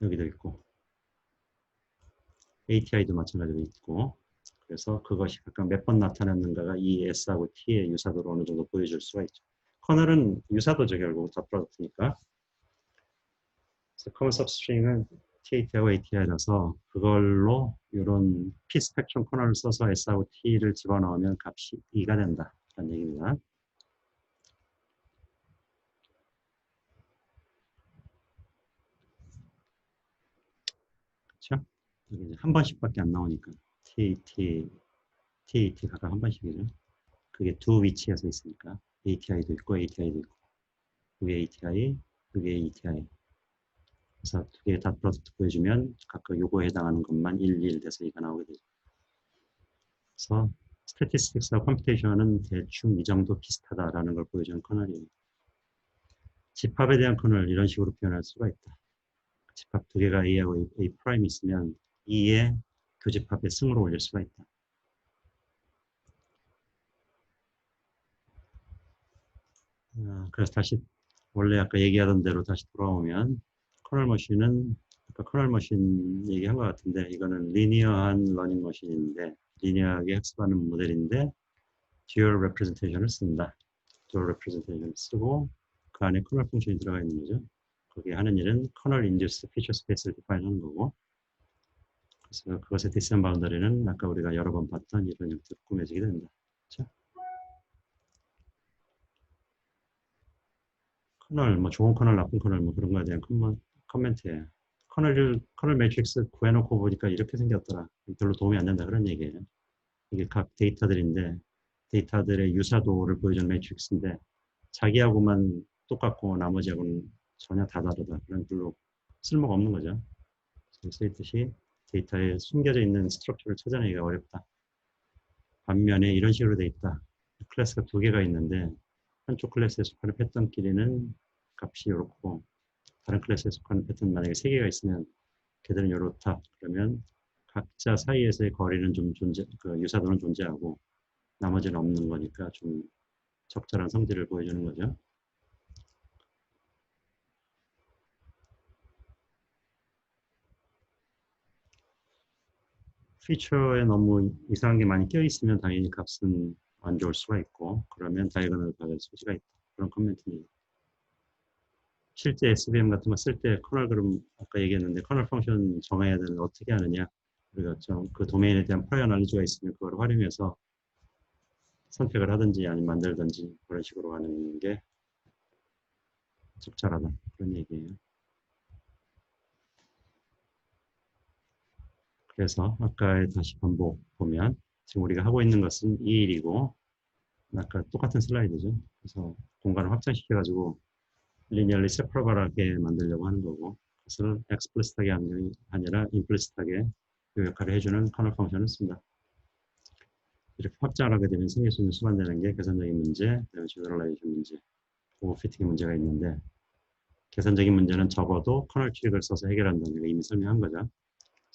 여기도 있고 ATI도 마찬가지로 있고 그래서 그것이 각각 몇 번 나타났는가가 이 S하고 T의 유사도를 어느 정도 보여줄 수가 있죠. 커널은 유사도죠 결국 다 프로덕트니까. 그래서 커먼 서브스트링은 TAT하고 ATI라서 그걸로 이런 P 스펙트럼 커널을 써서 S하고 T를 집어넣으면 값이 2가 된다 라는 얘기입니다. 그렇죠? 여기 한 번씩밖에 안 나오니까 TAT 각각 한 번씩이죠. 그게 두 위치에서 있으니까 ATI도 있고 ATI도 있고 그게 ATI, 그게 ATI 그래서 2개 다 프로덕트 보여주면 각각 요거에 해당하는 것만 1, 1 돼서 2가 나오게 되죠. 그래서 스태티스틱스와 컴퓨테이션은 대충 이 정도 비슷하다라는 걸 보여주는 커널이에요. 집합에 대한 커널 이런 식으로 표현할 수가 있다. 집합 2개가 A하고 A 프라임 있으면 E의 교집합의 승으로 올릴 수가 있다. 그래서 다시 원래 아까 얘기하던 대로 다시 돌아오면 커널 머신은 아까 커널 머신 얘기한 것 같은데 이거는 리니어한 러닝 머신인데 리니어하게 학습하는 모델인데 듀얼 레프레젠테이션을 쓴다. 듀얼 레프레젠테이션을 쓰고 그 안에 커널 펑션이 들어가 있는 거죠. 거기에 하는 일은 커널 인듀스 피처 스페이스를 디파인 하는 거고 그래서 그것의 디스턴 바운더리는 아까 우리가 여러 번 봤던 이런 형태로 꾸며지게 된다. 그렇죠? 커널, 뭐 좋은 커널, 나쁜 커널, 뭐 그런 거에 대한 커멘트예요. 커널 매트릭스 구해놓고 보니까 이렇게 생겼더라. 별로 도움이 안 된다 그런 얘기예요. 이게 각 데이터들인데 데이터들의 유사도를 보여주는 매트릭스인데 자기하고만 똑같고 나머지하고는 전혀 다 다르다. 그런 별로 쓸모가 없는 거죠. 그래서 있듯이 데이터에 숨겨져 있는 스트럭처를 찾아내기가 어렵다. 반면에 이런 식으로 돼 있다. 클래스가 2개가 있는데 한쪽 클래스에 속하는 패턴끼리는 값이 이렇고 다른 클래스에 속하는 패턴 만약에 3개가 있으면 걔들은 이렇다. 그러면 각자 사이에서의 거리는 좀 그 유사도는 존재하고 나머지는 없는 거니까 좀 적절한 성질을 보여주는 거죠. 피처에 너무 이상한 게 많이 껴있으면 당연히 값은 안 좋을 수가 있고 그러면 다이어건을 박을 소지가 있다. 그런 코멘트입니다. 실제 SVM 같은 거 쓸 때 커널 그럼 아까 얘기했는데 커널 펑션 정해야 되는 어떻게 하느냐 우리가 좀 그 도메인에 대한 프라이어 날리지가 있으면 그걸 활용해서 선택을 하든지 아니면 만들든지 그런 식으로 하는 게 적절하다 그런 얘기예요. 그래서 아까 다시 반복 보면 지금 우리가 하고 있는 것은 이 일이고 아까 똑같은 슬라이드죠. 그래서 공간을 확장시켜가지고 리니얼리 세퍼러블하게 만들려고 하는 거고 그것을 explicit하게 아니라 implicit하게 그 역할을 해주는 커널 펑션을 쓴다. 이렇게 확장을 하게 되면 생길 수 있는 수반되는 게 계산적인 문제, 그다음에 제너럴라이제이션 문제, 오버피팅의 문제가 있는데 계산적인 문제는 적어도 커널 트릭을 써서 해결한다는 거 이미 설명한 거죠.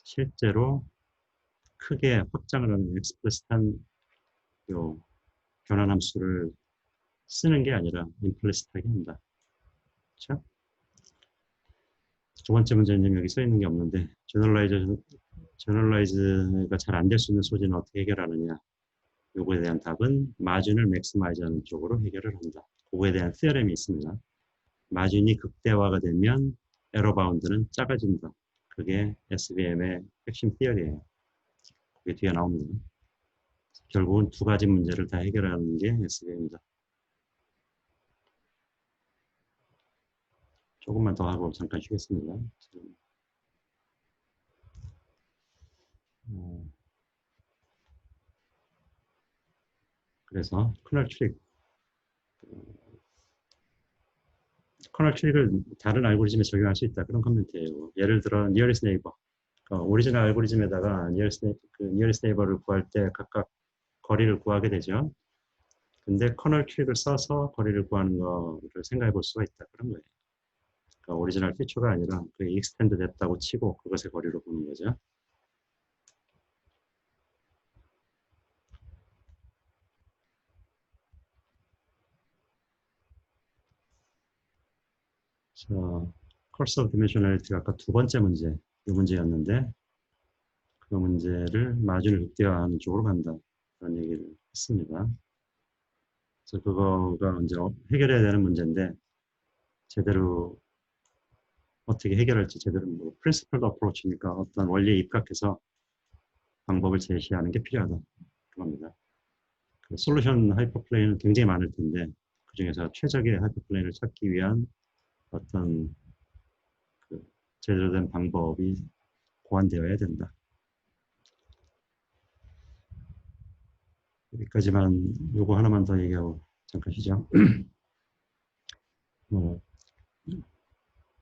실제로 크게 확장을 하는 explicit한 요 변환 함수를 쓰는 게 아니라 implicit하게 한다. 그렇죠? 두 번째 문제는 여기 써 있는 게 없는데 제너럴라이즈가 잘 안 될 수 있는 소지는 어떻게 해결하느냐. 요거에 대한 답은 마진을 맥시마이즈하는 쪽으로 해결을 한다. 그거에 대한 theorem이 있습니다. 마진이 극대화가 되면 에러 바운드는 작아진다. 그게 SVM의 핵심 티어리예요. 그게 뒤에 나옵니다. 결국은 두 가지 문제를 다 해결하는 게 SVM이다. 조금만 더 하고 잠깐 쉬겠습니다. 그래서 커널 트릭을 다른 알고리즘에 적용할 수 있다. 그런 코멘트예요. 예를 들어 nearest neighbor. 오리지널 알고리즘에다가 nearest neighbor를 구할 때 각각 거리를 구하게 되죠. 근데 커널 트릭을 써서 거리를 구하는 거를 생각해 볼 수가 있다. 그런 거예요. 그러니까 오리지널 피처가 아니라 그게 익스텐드 됐다고 치고 그것의 거리로 보는 거죠. 자, course of dimensionality가 아까 두 번째 문제, 이 문제였는데 그 문제를 마진을 극대화하는 쪽으로 간다. 그런 얘기를 했습니다. 그래서 그거가 이제 해결해야 되는 문제인데 제대로 어떻게 해결할지 제대로 뭐 principled approach니까 어떤 원리에 입각해서 방법을 제시하는 게 필요하다. 그겁니다. 그 솔루션 하이퍼플레인은 굉장히 많을 텐데 그 중에서 최적의 하이퍼플레인을 찾기 위한 어떤 그 제대로 된 방법이 고안되어야 된다. 여기까지만 요거 하나만 더 얘기하고 잠깐 쉬죠. 뭐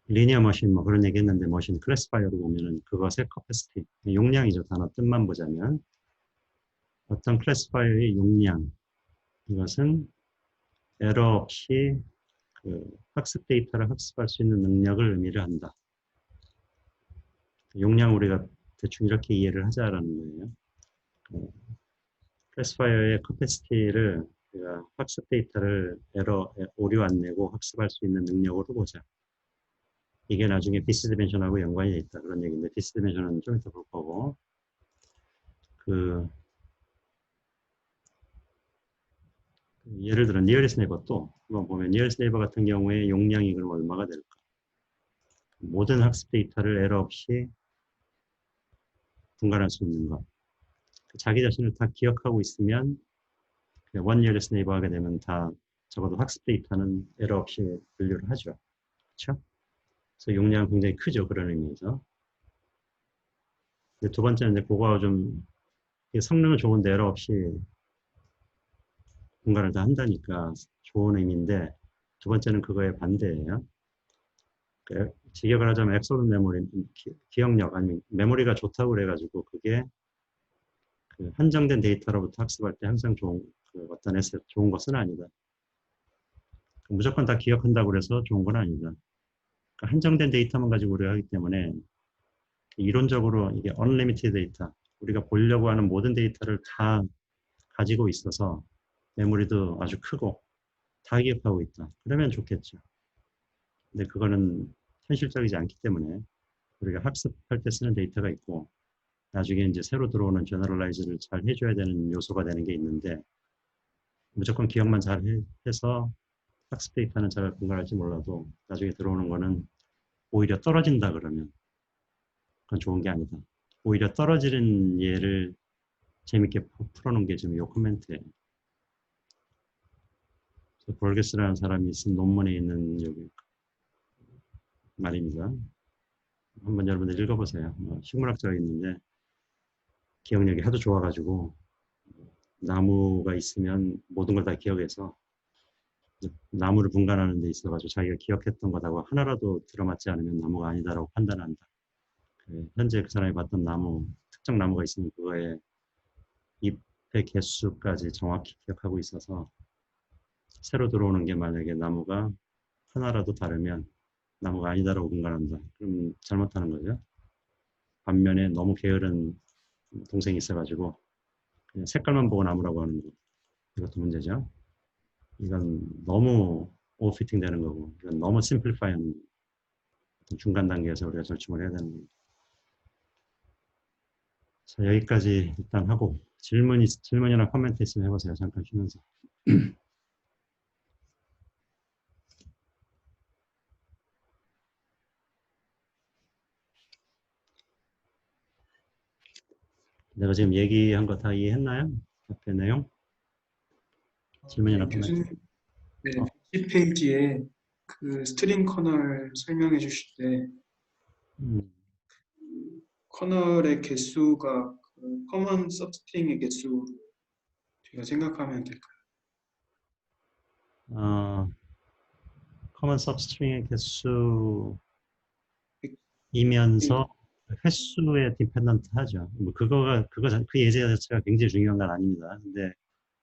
리니어 머신 뭐 그런 얘기 했는데 머신 클래스파이어로 보면은 그것의 커패시티 용량이죠. 단어 뜻만 보자면 어떤 클래스파이어의 용량 이것은 에러 없이 그 학습 데이터를 학습할 수 있는 능력을 의미를 한다. 용량 우리가 대충 이렇게 이해를 하자라는 거예요. 클래스파이어의 커패시티를 우리가 학습 데이터를 오류 안 내고 학습할 수 있는 능력으로 보자. 이게 나중에 비스 디멘션하고 연관이 돼 있다. 그런 얘기인데 비스 디멘션은 좀 이따 볼 거고 예를 들어 니어리스 네이버도 한번 보면 니어리스 네이버 같은 경우에 용량이 그럼 얼마가 될까? 모든 학습 데이터를 에러 없이 분간할 수 있는 것. 자기 자신을 다 기억하고 있으면 원 니어리스 네이버 하게 되면 다 적어도 학습 데이터는 에러 없이 분류를 하죠. 그렇죠? 그래서 용량 굉장히 크죠. 그런 의미에서. 근데 두 번째는 이제 그거와 좀 성능은 좋은데 에러 없이 분간을 다 한다니까 좋은 의미인데 두 번째는 그거에 반대예요. 직역을 하자면 앱솔루트 메모리, 기억력 아니면 메모리가 좋다고 그래가지고 그게 그 한정된 데이터로부터 학습할 때 항상 좋은 어떤 에셋 좋은 것은 아니다. 무조건 다 기억한다고 그래서 좋은 건 아니다. 그러니까 한정된 데이터만 가지고 우리가 하기 때문에 이론적으로 이게 unlimited 데이터 우리가 보려고 하는 모든 데이터를 다 가지고 있어서 메모리도 아주 크고 다 기억하고 있다. 그러면 좋겠죠. 근데 그거는 현실적이지 않기 때문에 우리가 학습할 때 쓰는 데이터가 있고 나중에 이제 새로 들어오는 제너럴라이즈를 잘 해줘야 되는 요소가 되는 게 있는데 무조건 기억만 잘 해서 학습 데이터는 잘 분간할지 몰라도 나중에 들어오는 거는 오히려 떨어진다 그러면 그건 좋은 게 아니다. 오히려 떨어지는 예를 재밌게 풀어놓은 게 지금 이 코멘트예요. 볼게스라는 사람이 쓴 논문에 있는 여기 말입니다. 한번 여러분들 읽어보세요. 식물학자가 있는데 기억력이 하도 좋아가지고 나무가 있으면 모든 걸 다 기억해서 나무를 분간하는 데 있어가지고 자기가 기억했던 것하고 하나라도 들어맞지 않으면 나무가 아니다라고 판단한다. 현재 그 사람이 봤던 나무, 특정 나무가 있으면 그거에 잎의 개수까지 정확히 기억하고 있어서 새로 들어오는 게 만약에 나무가 하나라도 다르면 나무가 아니다라고 분간한다. 그럼 잘못하는 거죠. 반면에 너무 게으른 동생이 있어가지고 그냥 색깔만 보고 나무라고 하는 거. 이것도 문제죠. 이건 너무 오버피팅 되는 거고 이건 너무 심플리파이하는 중간 단계에서 우리가 절충을 해야 되는 겁니다. 자, 여기까지 일단 하고 질문이나 코멘트 있으면 해보세요. 잠깐 쉬면서. 내가 지금 얘기한 거 다 이해했나요? 앞에 내용? 질문이나 네, 코멘트. 교수님, 네, 110페이지에 그 스트링 커널 설명해 주실 때 음, 커널의 개수가 그 커먼 서브스트링의 개수 제가 생각하면 될까요? 커먼 서브스트링의 페이지. 개수이면서 횟수에 디펜던트 하죠. 뭐 그 예제 자체가 굉장히 중요한 건 아닙니다. 근데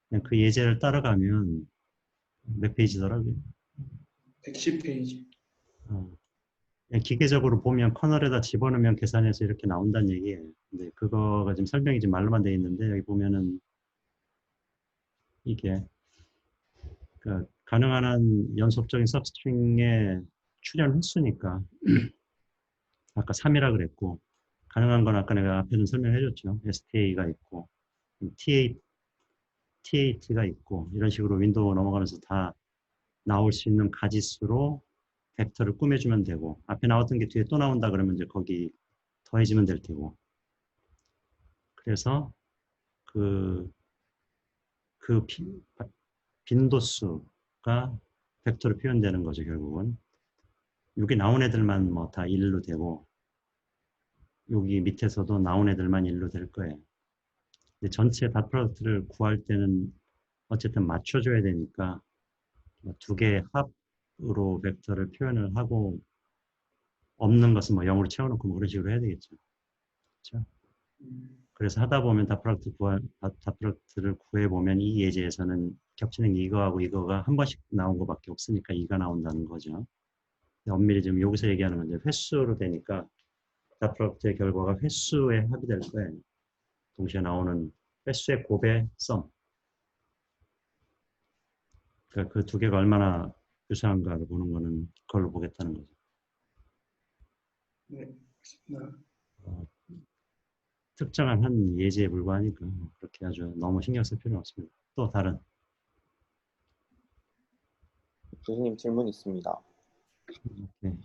그냥 그 예제를 따라가면 몇 페이지더라고요. 110페이지. 어, 그냥 기계적으로 보면 커널에다 집어넣으면 계산해서 이렇게 나온다는 얘기예요. 근데 그거가 지금 설명이 지금 말로만 돼 있는데 여기 보면은 이게 그 가능한 한 연속적인 서브스트링의 출현 횟수니까 아까 3이라 그랬고 가능한 건 아까 내가 앞에는 설명해 줬죠. STA가 있고 T8가 있고 이런 식으로 윈도우 넘어가면서 다 나올 수 있는 가지수로 벡터를 꾸며주면 되고 앞에 나왔던 게 뒤에 또 나온다 그러면 이제 거기 더해지면 될 테고 그래서 그, 그 빈도수가 벡터로 표현되는 거죠 결국은 여기 나온 애들만 뭐 다 1로 되고 여기 밑에서도 나온 애들만 1로 될 거예요. 근데 전체 닷 프로덕트를 구할 때는 어쨌든 맞춰줘야 되니까 두 개의 합으로 벡터를 표현을 하고 없는 것은 뭐 0으로 채워놓고 뭐 그런 식으로 해야 되겠죠. 그렇죠? 그래서 하다 보면 닷 프로덕트를 구해보면 이 예제에서는 겹치는 게 이거하고 이거가 한 번씩 나온 것밖에 없으니까 2가 나온다는 거죠. 엄밀히 지금 여기서 얘기하는 건 이제 횟수로 되니까 닷 프로덕트의 결과가 횟수의 합이 될 거예요. 동시에 나오는 횟수의 곱의 썸. 그러니까 그 두 개가 얼마나 유사한가를 보는 거는 그걸로 보겠다는 거죠. 네, 알겠습니다. 어, 특정한 한 예제에 불과하니까 그렇게 아주 너무 신경 쓸 필요는 없습니다. 또 다른 교수님 질문 있습니다. 네.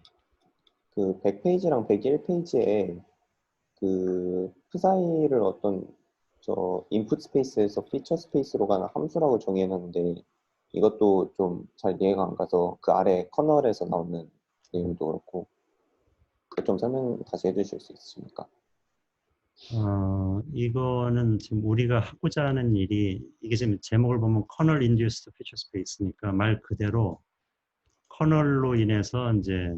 그 100페이지랑 101페이지에 그 사이를 어떤 인풋 스페이스에서 피처 스페이스로 가는 함수라고 정의해놨는데 이것도 좀 잘 이해가 안 가서 그 아래 커널에서 나오는 내용도 그렇고 좀 설명 다시 해주실 수 있으십니까? 이거는 지금 우리가 하고자 하는 일이 이게 지금 제목을 보면 커널 인듀스드 피처 스페이스니까 말 그대로 커널로 인해서 이제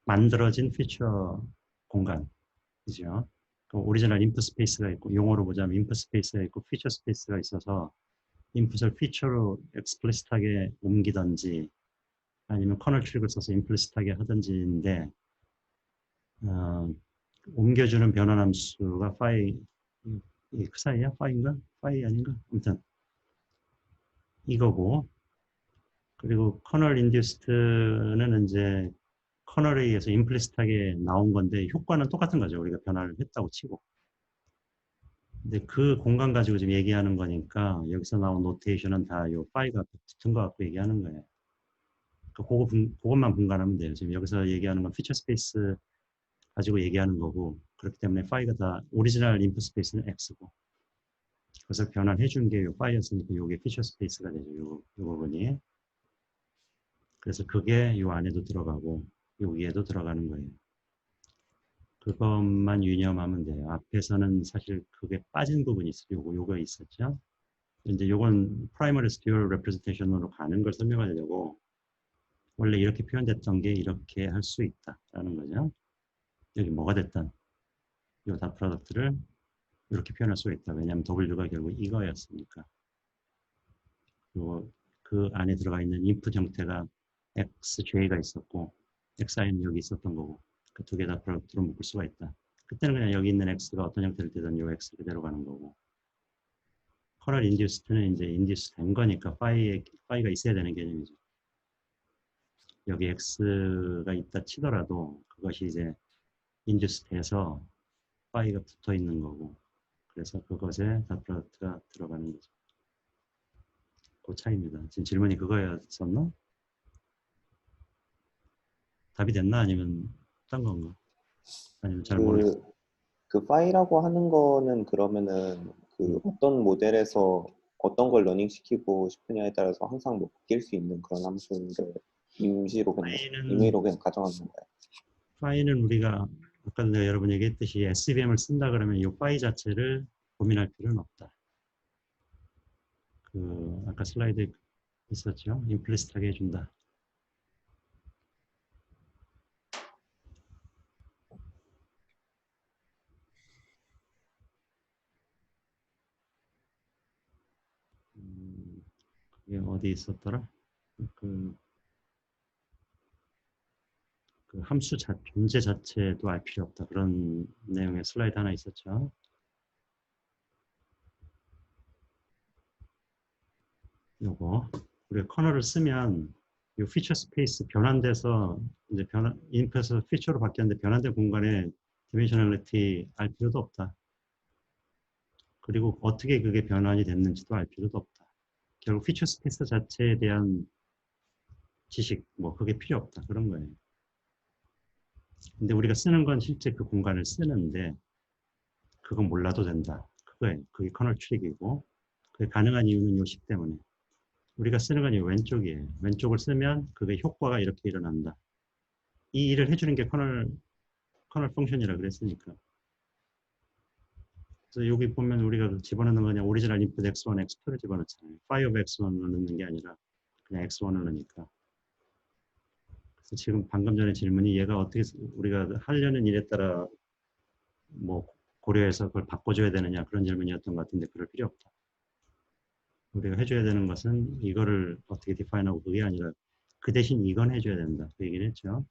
만들어진 피처 공간이죠. 그 오리지널 인풋 스페이스가 있고 용어로 보자면 인풋 스페이스가 있고 피처 스페이스가 있어서 인풋을 피처로 explicit하게 옮기든지 아니면 커널 트릭을 써서 implicit하게 하든지인데 어, 옮겨주는 변환함수가 파이 이게 그 사이야? 파이인가? 파이 아닌가? 아무튼 이거고 그리고 커널 인듀스트는 이제 커널에 의해서 임플리스트하게 나온 건데 효과는 똑같은 거죠. 우리가 변화를 했다고 치고. 근데 그 공간 가지고 지금 얘기하는 거니까 여기서 나온 노테이션은 다 요 파이가 붙은 거 갖고 얘기하는 거예요. 그것만 분간하면 돼요. 지금 여기서 얘기하는 건 피처 스페이스 가지고 얘기하는 거고 그렇기 때문에 파이가 다 오리지널 인풋 스페이스는 X고 그래서 변환해 준 게 요 파이였으니까 요게 피처 스페이스가 되죠. 요 부분이. 그래서 그게 요 안에도 들어가고 요 위에도 들어가는 거예요. 그것만 유념하면 돼요. 앞에서는 사실 그게 빠진 부분이 있어요. 요거 있었죠. 이제 요건 프라이머리에서 듀얼 레프레젠테이션으로 가는 걸 설명하려고 원래 이렇게 표현됐던 게 이렇게 할 수 있다라는 거죠. 여기 뭐가 됐든 요 닷 프로덕트를 이렇게 표현할 수가 있다. 왜냐하면 W가 결국 이거였으니까. 그리고 그 안에 들어가 있는 인풋 형태가 XJ가 있었고 XI는 여기 있었던 거고 그 두 개 다 프로덕트로 묶을 수가 있다. 그때는 그냥 여기 있는 X가 어떤 형태를 띠든 요 X 그대로 가는 거고 커널 인듀스트는 이제 인듀스 된 거니까 파이가 있어야 되는 개념이죠. 여기 X가 있다 치더라도 그것이 이제 인듀스 돼서 파이가 붙어 있는 거고 그래서 그것에 닷 프로덕트가 들어가는 거죠. 그 차이입니다. 지금 질문이 그거였었나? 답이 됐나? 아니면 딴 건가? 아니면 잘 모르겠어. 그 파이라고 하는 거는 그러면은 그 어떤 모델에서 어떤 걸 러닝 시키고 싶으냐에 따라서 항상 뭐 바뀔 수 있는 그런 함수인데 임의로 그냥 가정하는 건가요? 파이는 우리가 아까 내가 여러 번 얘기했듯이 SVM을 쓴다 그러면 이 파이 자체를 고민할 필요는 없다. 그 아까 슬라이드에 있었죠. 임플리스트하게 해준다. 그게 어디 있었더라? 그, 그 함수 존재 자체도 알 필요 없다. 그런 내용의 슬라이드 하나 있었죠. 요거 우리가 커널을 쓰면 이 피처 스페이스 변환돼서 이제 인풋에서 피처로 바뀌었는데 변환된 공간에 디멘셔널리티 알 필요도 없다. 그리고 어떻게 그게 변환이 됐는지도 알 필요도 없다. 결국 피처 스페이스 자체에 대한 지식 뭐 그게 필요 없다. 그런 거예요. 근데 우리가 쓰는 건 실제 그 공간을 쓰는데 그건 몰라도 된다. 그거예요. 그게 커널 트릭이고 그게 가능한 이유는 요식 때문에 우리가 쓰는 건 이 왼쪽이에요. 왼쪽을 쓰면 그게 효과가 이렇게 일어난다. 이 일을 해주는 게 커널 펑션이라 그랬으니까. 그래서 여기 보면 우리가 집어넣는 거냐 오리지널 인풋 x1, x2를 집어넣잖아요. phi of x1을 넣는 게 아니라 그냥 x1을 넣으니까. 그래서 지금 방금 전에 질문이 얘가 어떻게 우리가 하려는 일에 따라 뭐 고려해서 그걸 바꿔줘야 되느냐 그런 질문이었던 것 같은데 그럴 필요 없다. 우리가 해줘야 되는 것은 이거를 어떻게 디파인하고 그게 아니라 그 대신 이건 해줘야 된다. 그 얘기를 했죠.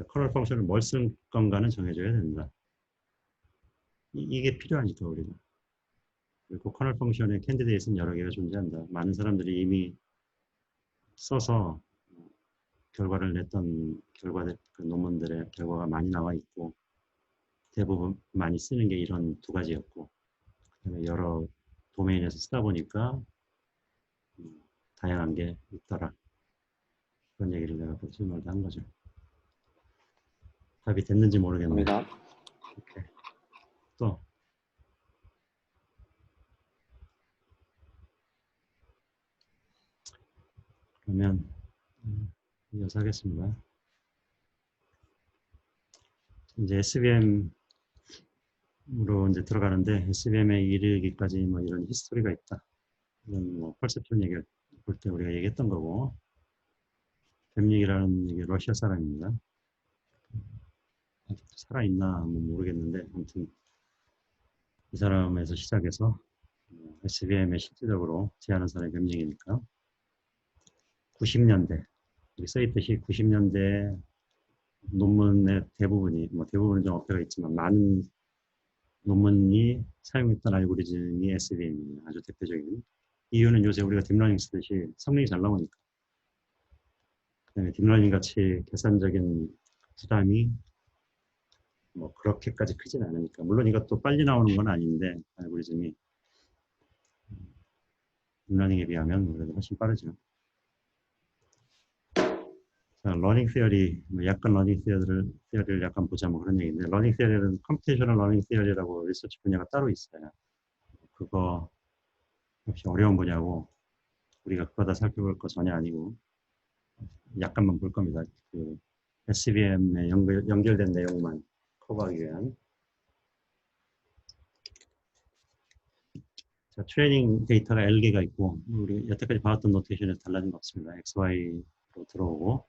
커널 펑션을 뭘 쓸 건가는 정해줘야 된다. 이게 필요하니까 우리가. 그리고 커널 펑션의 캔디데이트는 여러 개가 존재한다. 많은 사람들이 이미 써서 결과를 냈던 그 논문들의 결과가 많이 나와 있고 대부분 많이 쓰는 게 이런 두 가지였고 그다음에 여러 도메인에서 쓰다 보니까 다양한 게 있더라. 그런 얘기를 내가 질문을 한 거죠. 답이 됐는지 모르겠네요. 감사합니다. 오케이. 또 그러면 이어서 하겠습니다. 이제 SVM으로 이제 들어가는데 SVM에 이르기까지 뭐 이런 히스토리가 있다. 이런 뭐 퍼셉션 얘기를 볼 때 우리가 얘기했던 거고 뱀닉이라는 게 러시아 사람입니다. 아직도 살아있나 모르겠는데 아무튼 이 사람에서 시작해서 SVM에 실질적으로 제안한 사람이 뱀닉이니까 90년대 여기 써있듯이 90년대 논문의 대부분이 뭐 대부분은 좀 어폐가 있지만 많은 논문이 사용했던 알고리즘이 SVM이에요. 아주 대표적인 이유는 요새 우리가 딥러닝 쓰듯이 성능이 잘 나오니까 그다음에 딥러닝 같이 계산적인 부담이 뭐 그렇게까지 크진 않으니까 물론 이것도 빨리 나오는 건 아닌데 알고리즘이 딥러닝에 비하면 그래도 훨씬 빠르죠. 자, 러닝 시어리, 약간 러닝 시어리를 약간 보자 뭐 그런 얘기인데 러닝 시어리는 컴퓨테이셔널 러닝 시어리라고 리서치 분야가 따로 있어요. 그거 역시 어려운 분야고 우리가 그거 다 살펴볼 거 전혀 아니고 약간만 볼 겁니다. 그 SVM에 연결된 내용만 커버하기 위한. 자, 트레이닝 데이터가 L개가 있고 우리 여태까지 봐왔던 노테이션에서 달라진 거 없습니다. XY로 들어오고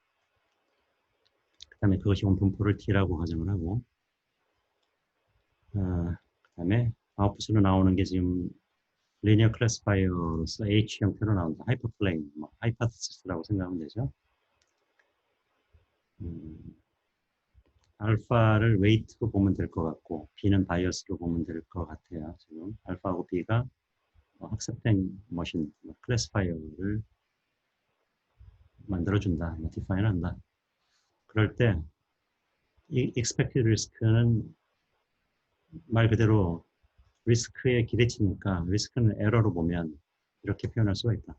그 다음에 그것이 온 분포를 T라고 가정을 하고 그 다음에 아웃풋으로 나오는 게 지금 리니어 클래시파이어로서 H 형태로 나온다. 하이퍼플레인, 뭐 하이파테시스라고 생각하면 되죠. 알파를 웨이트로 보면 될 것 같고 B는 바이어스로 보면 될 것 같아요. 지금 알파하고 B가 학습된 머신, 클래시파이어를 만들어준다, 디파인한다. 그럴 때 이 expected risk는 말 그대로 리스크의 기대치니까 리스크는 에러로 보면 이렇게 표현할 수가 있다.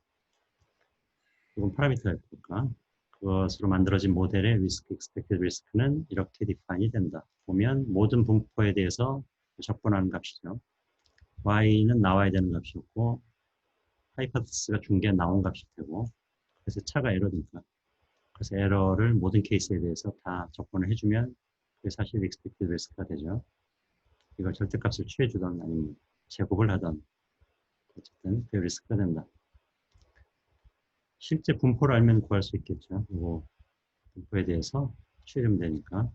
이건 파라미터였으니까 그것으로 만들어진 모델의 risk, expected risk는 이렇게 디파인이 된다. 보면 모든 분포에 대해서 적분하는 값이죠. y는 나와야 되는 값이었고 하이퍼테시스가 중계에 나온 값이 되고 그래서 차가 에러니까 그래서 에러를 모든 케이스에 대해서 다 적분을 해주면 그게 사실 expected risk가 되죠. 이걸 절대값을 취해주던 아니면 제곱을 하던 어쨌든 그 리스크가 된다. 실제 분포를 알면 구할 수 있겠죠. 이거 분포에 대해서 취해주면 되니까.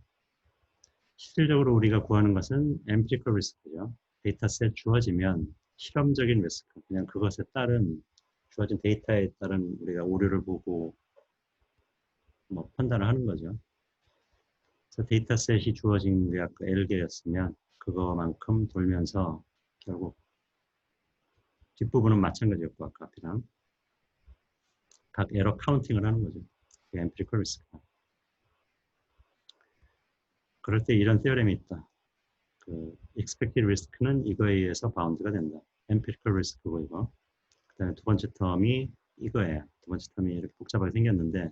실질적으로 우리가 구하는 것은 empirical risk죠. 데이터셋 주어지면 실험적인 리스크, 그냥 그것에 따른 주어진 데이터에 따른 우리가 오류를 보고 뭐 판단을 하는 거죠. 그래서 데이터셋이 주어진 게 아까 L개였으면 그거만큼 돌면서 결국 뒷부분은 마찬가지였고 아까 앞이랑 각 에러 카운팅을 하는 거죠. 그게 empirical risk다. 그럴 때 이런 theorem이 있다. 그 expected risk는 이거에 의해서 바운드가 된다. empirical risk고 이거. 그다음에 두 번째 텀이 이거예요. 두 번째 텀이 이렇게 복잡하게 생겼는데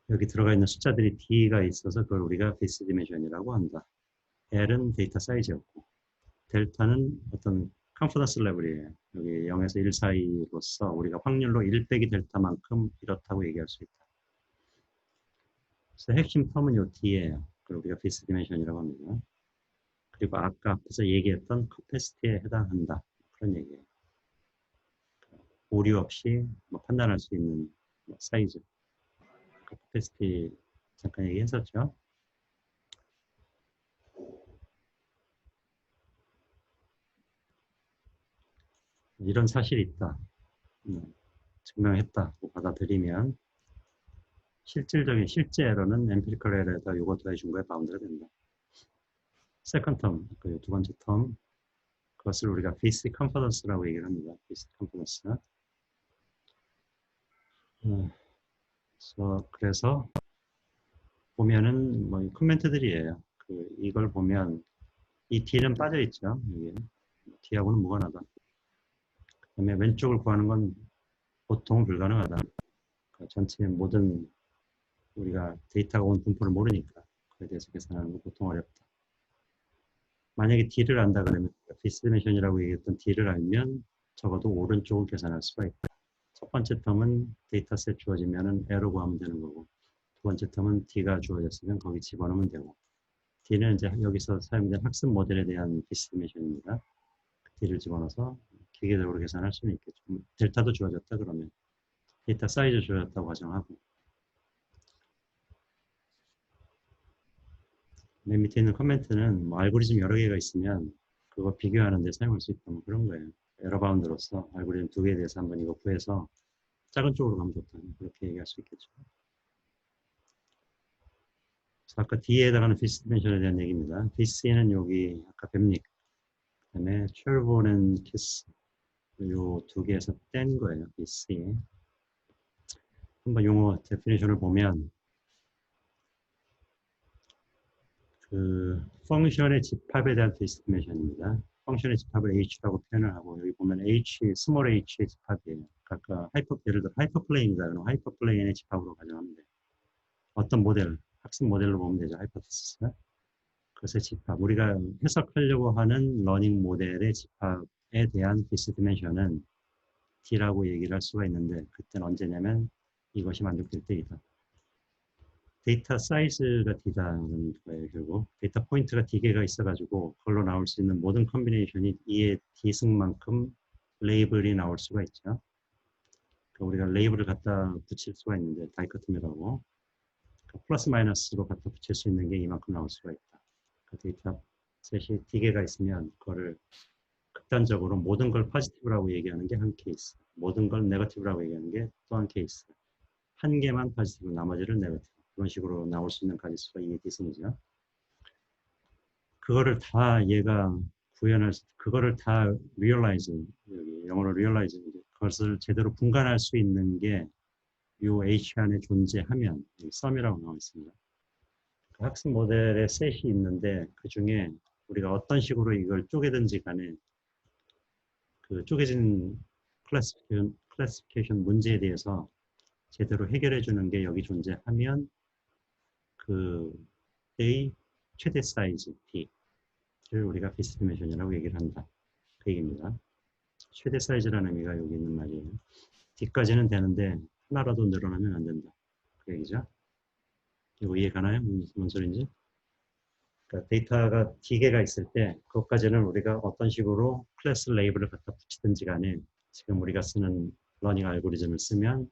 여기 들어가 있는 숫자들이 D가 있어서 그걸 우리가 base dimension이라고 한다. L은 데이터 사이즈였고 델타는 어떤 컨피던스 레벨이에요. 여기 0에서 1 사이로서 우리가 확률로 1 빼기 델타만큼 이렇다고 얘기할 수 있다. 그래서 핵심 텀은 요 D예요. 그걸 우리가 base dimension이라고 합니다. 그리고 아까 앞에서 얘기했던 커패시티에 해당한다. 그런 얘기예요. 오류 없이 뭐 판단할 수 있는 뭐 사이즈. 커패시티 잠깐 얘기했었죠. 이런 사실이 있다. 증명했다고 받아들이면 실제 에러는 엠피리컬 에러에다 요거 더해준 거에 바운드가 된다. 세컨드 텀, 그 두 번째 텀, 그것을 우리가 basic confidence라고 얘기를 합니다. basic confidence. 그래서 보면은 뭐 코멘트들이에요. 이걸 보면 이 D는 빠져 있죠. 여기 D하고는 무관하다. 그다음에 왼쪽을 구하는 건 보통 불가능하다. 그러니까 전체 모든 우리가 데이터가 온 분포를 모르니까 그에 대해서 계산하는 건 보통 어렵다. 만약에 D를 안다 그러면 비스 디멘션이라고 얘기했던 D를 알면 적어도 오른쪽을 계산할 수가 있다. 첫 번째 텀은 데이터셋 주어지면 L로 구하면 되는 거고 두 번째 텀은 D가 주어졌으면 거기 집어넣으면 되고 D는 이제 여기서 사용된 학습 모델에 대한 비스 디멘션입니다. D를 집어넣어서 기계적으로 계산할 수는 있겠죠. 델타도 주어졌다 그러면 데이터 사이즈 주어졌다고 가정하고 맨 밑에 있는 커멘트는 뭐 알고리즘 여러 개가 있으면 그거 비교하는 데 사용할 수 있다 뭐 그런 거예요. 에러 바운드로서 알고리즘 두 개에 대해서 한번 이거 구해서 작은 쪽으로 가면 좋다 그렇게 얘기할 수 있겠죠. 그래서 아까 D에 해당하는 비스 디멘션에 대한 얘기입니다. BC는 여기 아까 뱀닉 그다음에 철보는 키스 요 두 개에서 뗀 거예요. BC 한번 용어 데피니션을 보면 그 펑션의 집합에 대한 디스티메이션입니다. 펑션의 집합을 H라고 표현을 하고 여기 보면 H, 스몰 h의 집합이에요. 아까 예를 들어 하이퍼플레인이다 그러면 하이퍼플레인의 집합으로 가정하면 돼요. 어떤 모델, 학습 모델로 보면 되죠. 하이퍼테시스. 그것의 집합. 우리가 해석하려고 하는 러닝 모델의 집합에 대한 디스티메이션은 D라고 얘기를 할 수가 있는데 그때는 언제냐면 이것이 만족될 때이다. 데이터 사이즈가 D다는 거예요. 결국 데이터 포인트가 D개가 있어가지고 그걸로 나올 수 있는 모든 컨비네이션이 E의 D승만큼 레이블이 나올 수가 있죠. 그러니까 우리가 레이블을 갖다 붙일 수가 있는데 다이커토미라고 그러니까 플러스 마이너스로 갖다 붙일 수 있는 게 이만큼 나올 수가 있다. 그러니까 데이터 셋이 D개가 있으면 그거를 극단적으로 모든 걸 포지티브라고 얘기하는 게 한 케이스, 모든 걸 네거티브라고 얘기하는 게 또 한 케이스. 한 개만 포지티브, 나머지를 네거티브. 그런 식으로 나올 수 있는 가지수가 이게 D승이죠. 그거를 다 얘가 구현할 수, 그거를 다 realize, 여기 영어로 realize, 그것을 제대로 분간할 수 있는 게 요 H 안에 존재하면 sum이라고 나와 있습니다. 그 학습 모델의 셋이 있는데 그 중에 우리가 어떤 식으로 이걸 쪼개든지 간에 그 쪼개진 클래시피케이션 문제에 대해서 제대로 해결해 주는 게 여기 존재하면 그의 최대 사이즈 D를 우리가 비스 디멘션이라고 얘기를 한다. 그 얘기입니다. 최대 사이즈라는 의미가 여기 있는 말이에요. D까지는 되는데 하나라도 늘어나면 안 된다. 그 얘기죠. 이거 이해 가나요? 무슨 소리인지? 그러니까 데이터가 D개가 있을 때 그것까지는 우리가 어떤 식으로 클래스 레이블을 갖다 붙이든지 간에 지금 우리가 쓰는 러닝 알고리즘을 쓰면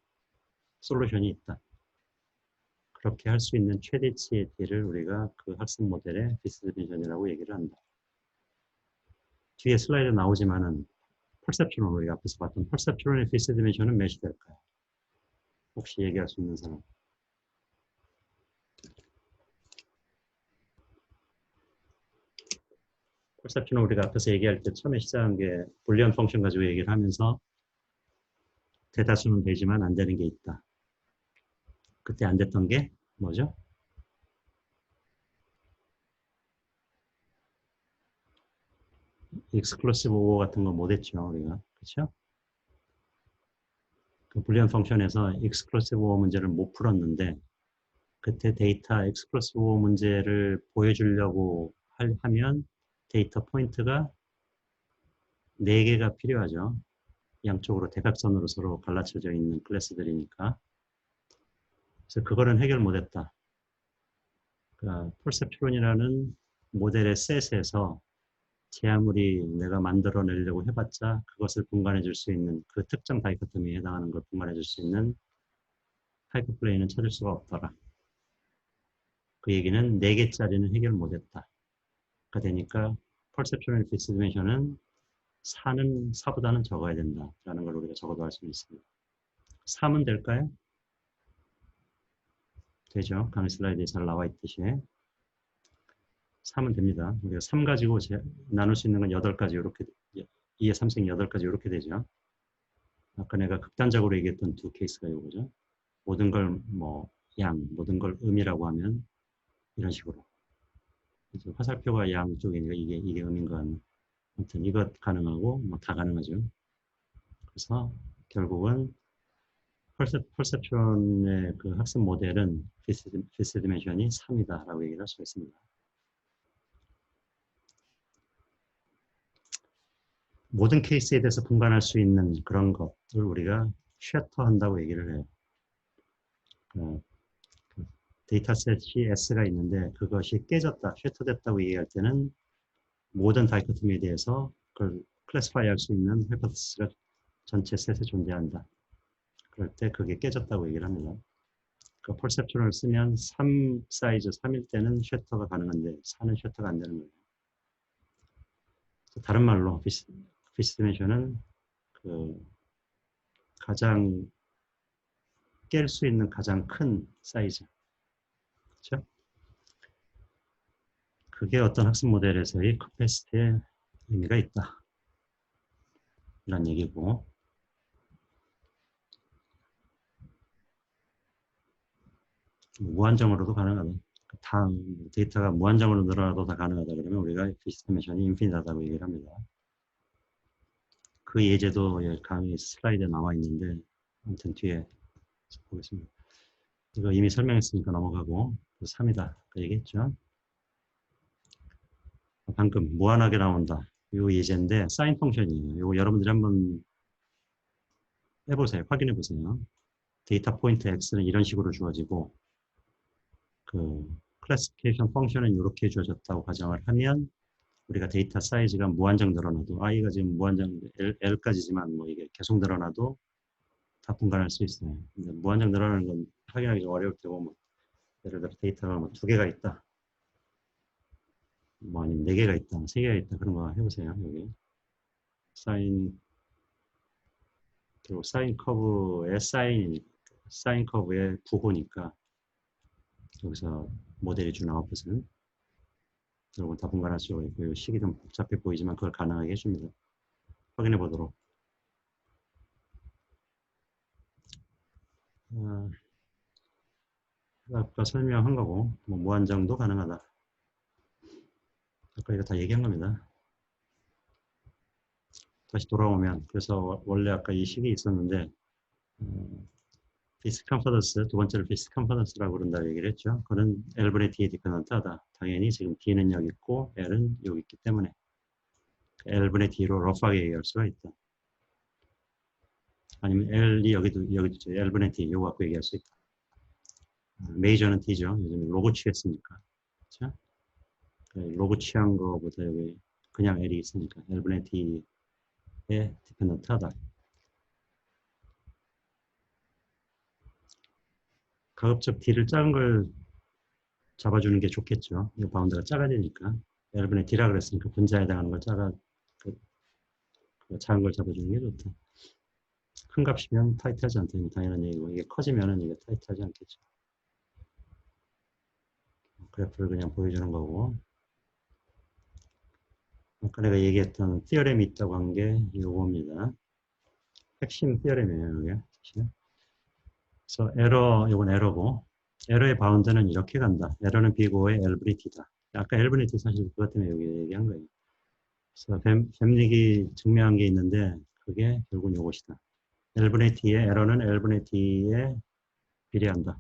솔루션이 있다. 그렇게 할 수 있는 최대치의 D를 우리가 그 학습 모델의 디스트리뷰션이라고 얘기를 한다. 뒤에 슬라이드 나오지만은 퍼셉트론 우리가 앞에서 봤던 퍼셉트론의 디스트리뷰션은 몇이 될까요? 혹시 얘기할 수 있는 사람? 퍼셉트론 우리가 앞에서 얘기할 때 처음에 시작한 게 불리언 펑션 가지고 얘기를 하면서 대다수는 되지만 안 되는 게 있다. 그때 안 됐던 게 뭐죠? 익스클루시브 오어 같은 거 못했죠 우리가. 그렇죠? 그 불리언 펑션에서 익스클루시브 오어 문제를 못 풀었는데 그때 데이터 익스클루시브 오어 문제를 보여주려고 하면 데이터 포인트가 4개가 필요하죠. 양쪽으로 대각선으로 서로 갈라쳐져 있는 클래스들이니까. 그래서 그거는 해결 못했다. 그러니까 폴셉트론이라는 모델의 셋에서 제 아무리 내가 만들어내려고 해봤자 그것을 분간해 줄 수 있는 그 특정 다이코토미에 해당하는 걸 분간해 줄 수 있는 하이퍼플레인은 찾을 수가 없더라. 그 얘기는 4개짜리는 해결 못했다. 가 되니까 퍼셉트론의 비스 디멘션은 4보다는 적어야 된다라는 걸 우리가 적어도 할 수 있습니다. 3은 될까요? 되죠. 강의 슬라이드에 잘 나와 있듯이 3은 됩니다. 우리가 3 가지고 나눌 수 있는 건 8가지 이렇게 2의 3승 8가지 이렇게 되죠. 아까 내가 극단적으로 얘기했던 두 케이스가 이거죠. 모든 걸 뭐 양, 모든 걸 음이라고 하면 이런 식으로. 화살표가 양 쪽이니까 이게 음인 거 같네. 아무튼 이것 가능하고 뭐 다 가능하죠. 그래서 결국은 퍼셉션의 그 학습 모델은 피스 디멘션이 3이다라고 얘기를 할 수가 있습니다. 모든 케이스에 대해서 분간할 수 있는 그런 것을 우리가 쉐터 한다고 얘기를 해요. 데이터셋이 S가 있는데 그것이 깨졌다, 쉐터됐다고 얘기할 때는 모든 다이코토미에 대해서 그걸 클래스파이 할 수 있는 하이포테시스가 전체 셋에 존재한다. 그럴 때 그게 깨졌다고 얘기를 합니다. 그 퍼셉션을 쓰면 3 사이즈 3일 때는 쉐터가 가능한데 4는 쉐터가 안 되는 거예요. 다른 말로 피스 디멘션은 그 가장 깰 수 있는 가장 큰 사이즈. 그렇죠? 그게 어떤 학습 모델에서의 커패시티에 의미가 있다. 이런 얘기고. 무한정으로도 가능하다. 데이터가 무한정으로 늘어나도 다 가능하다. 그러면 우리가 피스 디멘션이 인피니트하다고 얘기를 합니다. 그 예제도 강의 슬라이드에 나와 있는데 아무튼 뒤에 보겠습니다. 이거 이미 설명했으니까 넘어가고 3이다. 그 얘기했죠. 방금 무한하게 나온다. 이 예제인데 사인 펑션이에요. 이거 여러분들이 한번 해보세요. 확인해 보세요. 데이터 포인트 x는 이런 식으로 주어지고 그 클래시피케이션 펑션은 이렇게 주어졌다고 가정을 하면 우리가 데이터 사이즈가 무한정 늘어나도 i가 지금 무한정 l까지지만 뭐 이게 계속 늘어나도 다 분간할 수 있어요. 근데 무한정 늘어나는 건 확인하기 좀 어려울 테고 뭐 예를 들어 데이터가 뭐 2개가 있다. 뭐 아니면 4개가 있다. 3개가 있다. 그런 거 해보세요. 여기 그리고 사인 커브의 사인 커브의 부호니까 여기서 모델이 주는 아웃풋은 여러분 다 분간할 수가 있고 식이 좀 복잡해 보이지만 그걸 가능하게 해줍니다. 확인해 보도록. 아까 설명한 거고 뭐 무한정도 가능하다. 아까 이거 다 얘기한 겁니다. 다시 돌아오면 그래서 원래 아까 이 식이 있었는데 피스 컨퍼던스, 두 번째로 피스 컨퍼던스라고 그런다고 얘기를 했죠. 그건 L분의 D에 디펜던트하다. 당연히 지금 D는 여기 있고 L은 여기 있기 때문에 L분의 D로 러프하게 얘기할 수가 있다. 아니면 L이 여기도 있죠. L분의 D 이거 갖고 얘기할 수 있다. 메이저는 D죠. 요즘 로고 취했으니까. 그렇죠? 로고 취한 거보다 여기 그냥 L이 있으니까 L분의 D에 디펜던트하다. 가급적 D를 작은 걸 잡아주는 게 좋겠죠. 이 바운드가 작아지니까. L분의 D라 그랬으니까 분자에 해당하는 걸 그 작은 걸 잡아주는 게 좋다. 큰 값이면 타이트하지 않다. 당연한 얘기고 이게 커지면은 이게 타이트하지 않겠죠. 그래프를 그냥 보여주는 거고. 아까 내가 얘기했던 티어렘이 있다고 한 게 이겁니다. 핵심 티어렘이에요, 이게. 그래서 에러, 이건 에러고, 에러의 바운드는 이렇게 간다. 에러는 비고의 L분의 T다. 아까 L분의 T 사실 그것 때문에 여기 얘기한 거예요. 그래서 뱀릭이 증명한 게 있는데, 그게 결국은 이것이다. L분의 T의 에러는 L분의 T에 비례한다.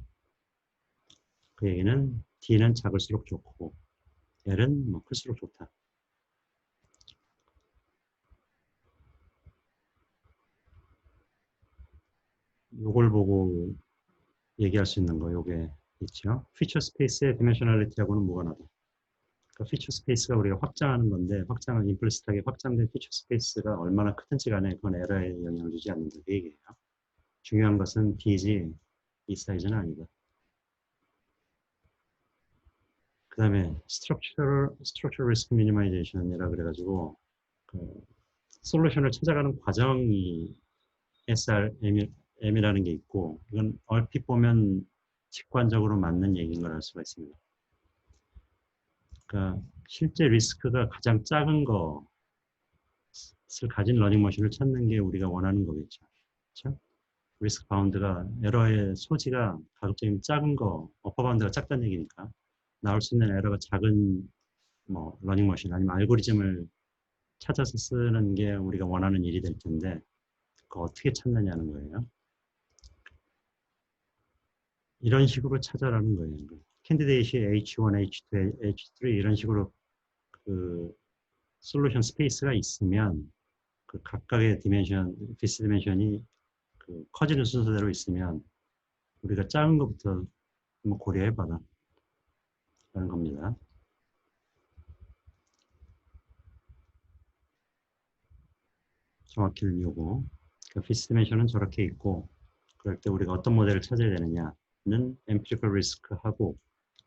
그 얘기는 T는 작을수록 좋고, L은 뭐 클수록 좋다. 요걸 보고 얘기할 수 있는 거 요게 있죠. 피처 스페이스의 디멘셔널리티하고는 뭐가 나다. 그러니까 피처 스페이스가 우리가 확장하는 건데 확장은 임플리시트하게 확장된 피처 스페이스가 얼마나 크든지 간에 그건 에러에 영향을 주지 않는다. 그 얘기예요. 중요한 것은 D지 이 사이즈는 아니다. 그 다음에 structural risk minimization이라 그래가지고 그 솔루션을 찾아가는 과정이 SRM이라는 게 있고 이건 얼핏 보면 직관적으로 맞는 얘기인 걸 알 수가 있습니다. 그러니까 실제 리스크가 가장 작은 것을 가진 러닝머신을 찾는 게 우리가 원하는 거겠죠. 그렇죠? 리스크 바운드가 에러의 소지가 가급적이면 작은 거, 어퍼 바운드가 작다는 얘기니까 나올 수 있는 에러가 작은 뭐 러닝머신 아니면 알고리즘을 찾아서 쓰는 게 우리가 원하는 일이 될 텐데 그거 어떻게 찾느냐는 거예요. 이런 식으로 찾아라는 거예요. 캔디데이시 H1, H2, H3 이런 식으로 그 솔루션 스페이스가 있으면 그 각각의 디멘션, 비스 디멘션이 그 커지는 순서대로 있으면 우리가 작은 것부터 한번 고려해봐라 라는 겁니다. 정확히는 요거. 그 비스 디멘션은 저렇게 있고 그럴 때 우리가 어떤 모델을 찾아야 되느냐는 empirical risk하고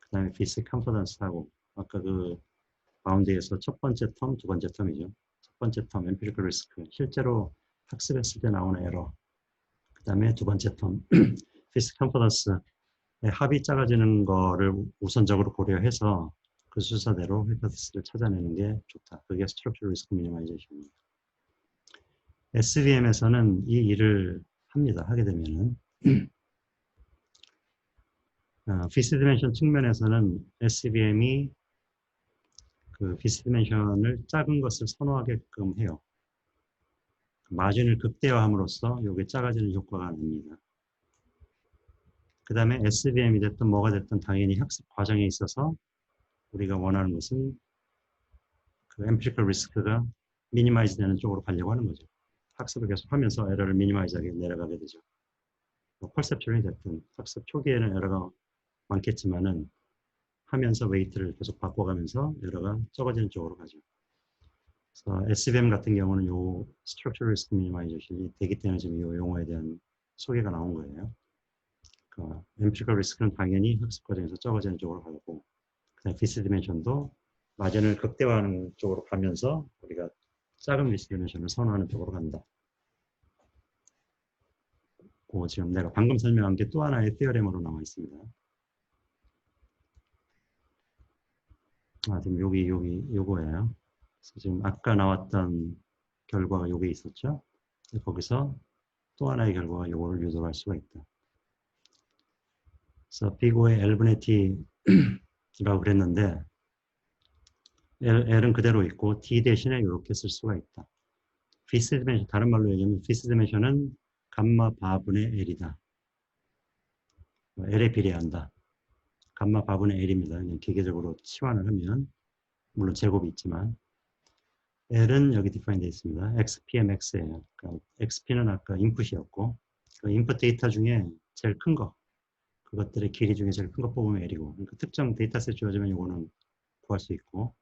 그 다음에 비스 컨퍼던스하고 아까 그 바운드에서 첫 번째 텀, 두 번째 텀이죠. 첫 번째 텀, empirical risk. 실제로 학습했을 때 나오는 에러. 그 다음에 두 번째 텀, 피스 컨퍼던스의 합이 작아지는 거를 우선적으로 고려해서 그 순서대로 히포테시스를 찾아내는 게 좋다. 그게 structural risk minimization입니다. SVM에서는 이 일을 합니다. 하게 되면은. 피스 디멘션 측면에서는 SVM이 그 비스 디멘션을 작은 것을 선호하게끔 해요. 마진을 극대화함으로써 이게 작아지는 효과가 납니다. 그 다음에 SVM이 됐든 뭐가 됐든 당연히 학습 과정에 있어서 우리가 원하는 것은 그 empirical risk가 미니마이즈 되는 쪽으로 가려고 하는 거죠. 학습을 계속 하면서 에러를 미니마이즈하게 내려가게 되죠. 퍼셉션이 됐든 학습 초기에는 에러가 많겠지만은 하면서 웨이트를 계속 바꿔가면서 에러가 적어지는 쪽으로 가죠. 그래서 SVM 같은 경우는 요 Structural Risk Minimization이 되기 때문에 지금 이 용어에 대한 소개가 나온 거예요. 그러니까 Empirical Risk는 당연히 학습 과정에서 적어지는 쪽으로 가고 그다음에 Risk Dimension도 마진을 극대화하는 쪽으로 가면서 우리가 작은 Risk Dimension을 선호하는 쪽으로 간다. 그 지금 내가 방금 설명한 게 또 하나의 티어렘으로 나와 있습니다. 지금 요거예요. 그래서 지금 아까 나왔던 결과가 요게 있었죠. 거기서 또 하나의 결과가 요거를 유도할 수가 있다. 그래서 비고의 L분의 T라고 그랬는데 L은 그대로 있고 T 대신에 이렇게 쓸 수가 있다. 피스 디멘션, 다른 말로 얘기하면 피스 디멘션은 감마 바분의 L이다. L에 비례한다. 감마 바분의 L입니다. 그냥 기계적으로 치환을 하면 물론 제곱이 있지만 L은 여기 디파인 되어 있습니다. XPMX예요. 그러니까 XP는 아까 인풋이었고 그 인풋 데이터 중에 제일 큰 거, 그것들의 길이 중에 제일 큰 거 뽑으면 L이고, 그러니까 특정 데이터셋 주어지면 이거는 구할 수 있고,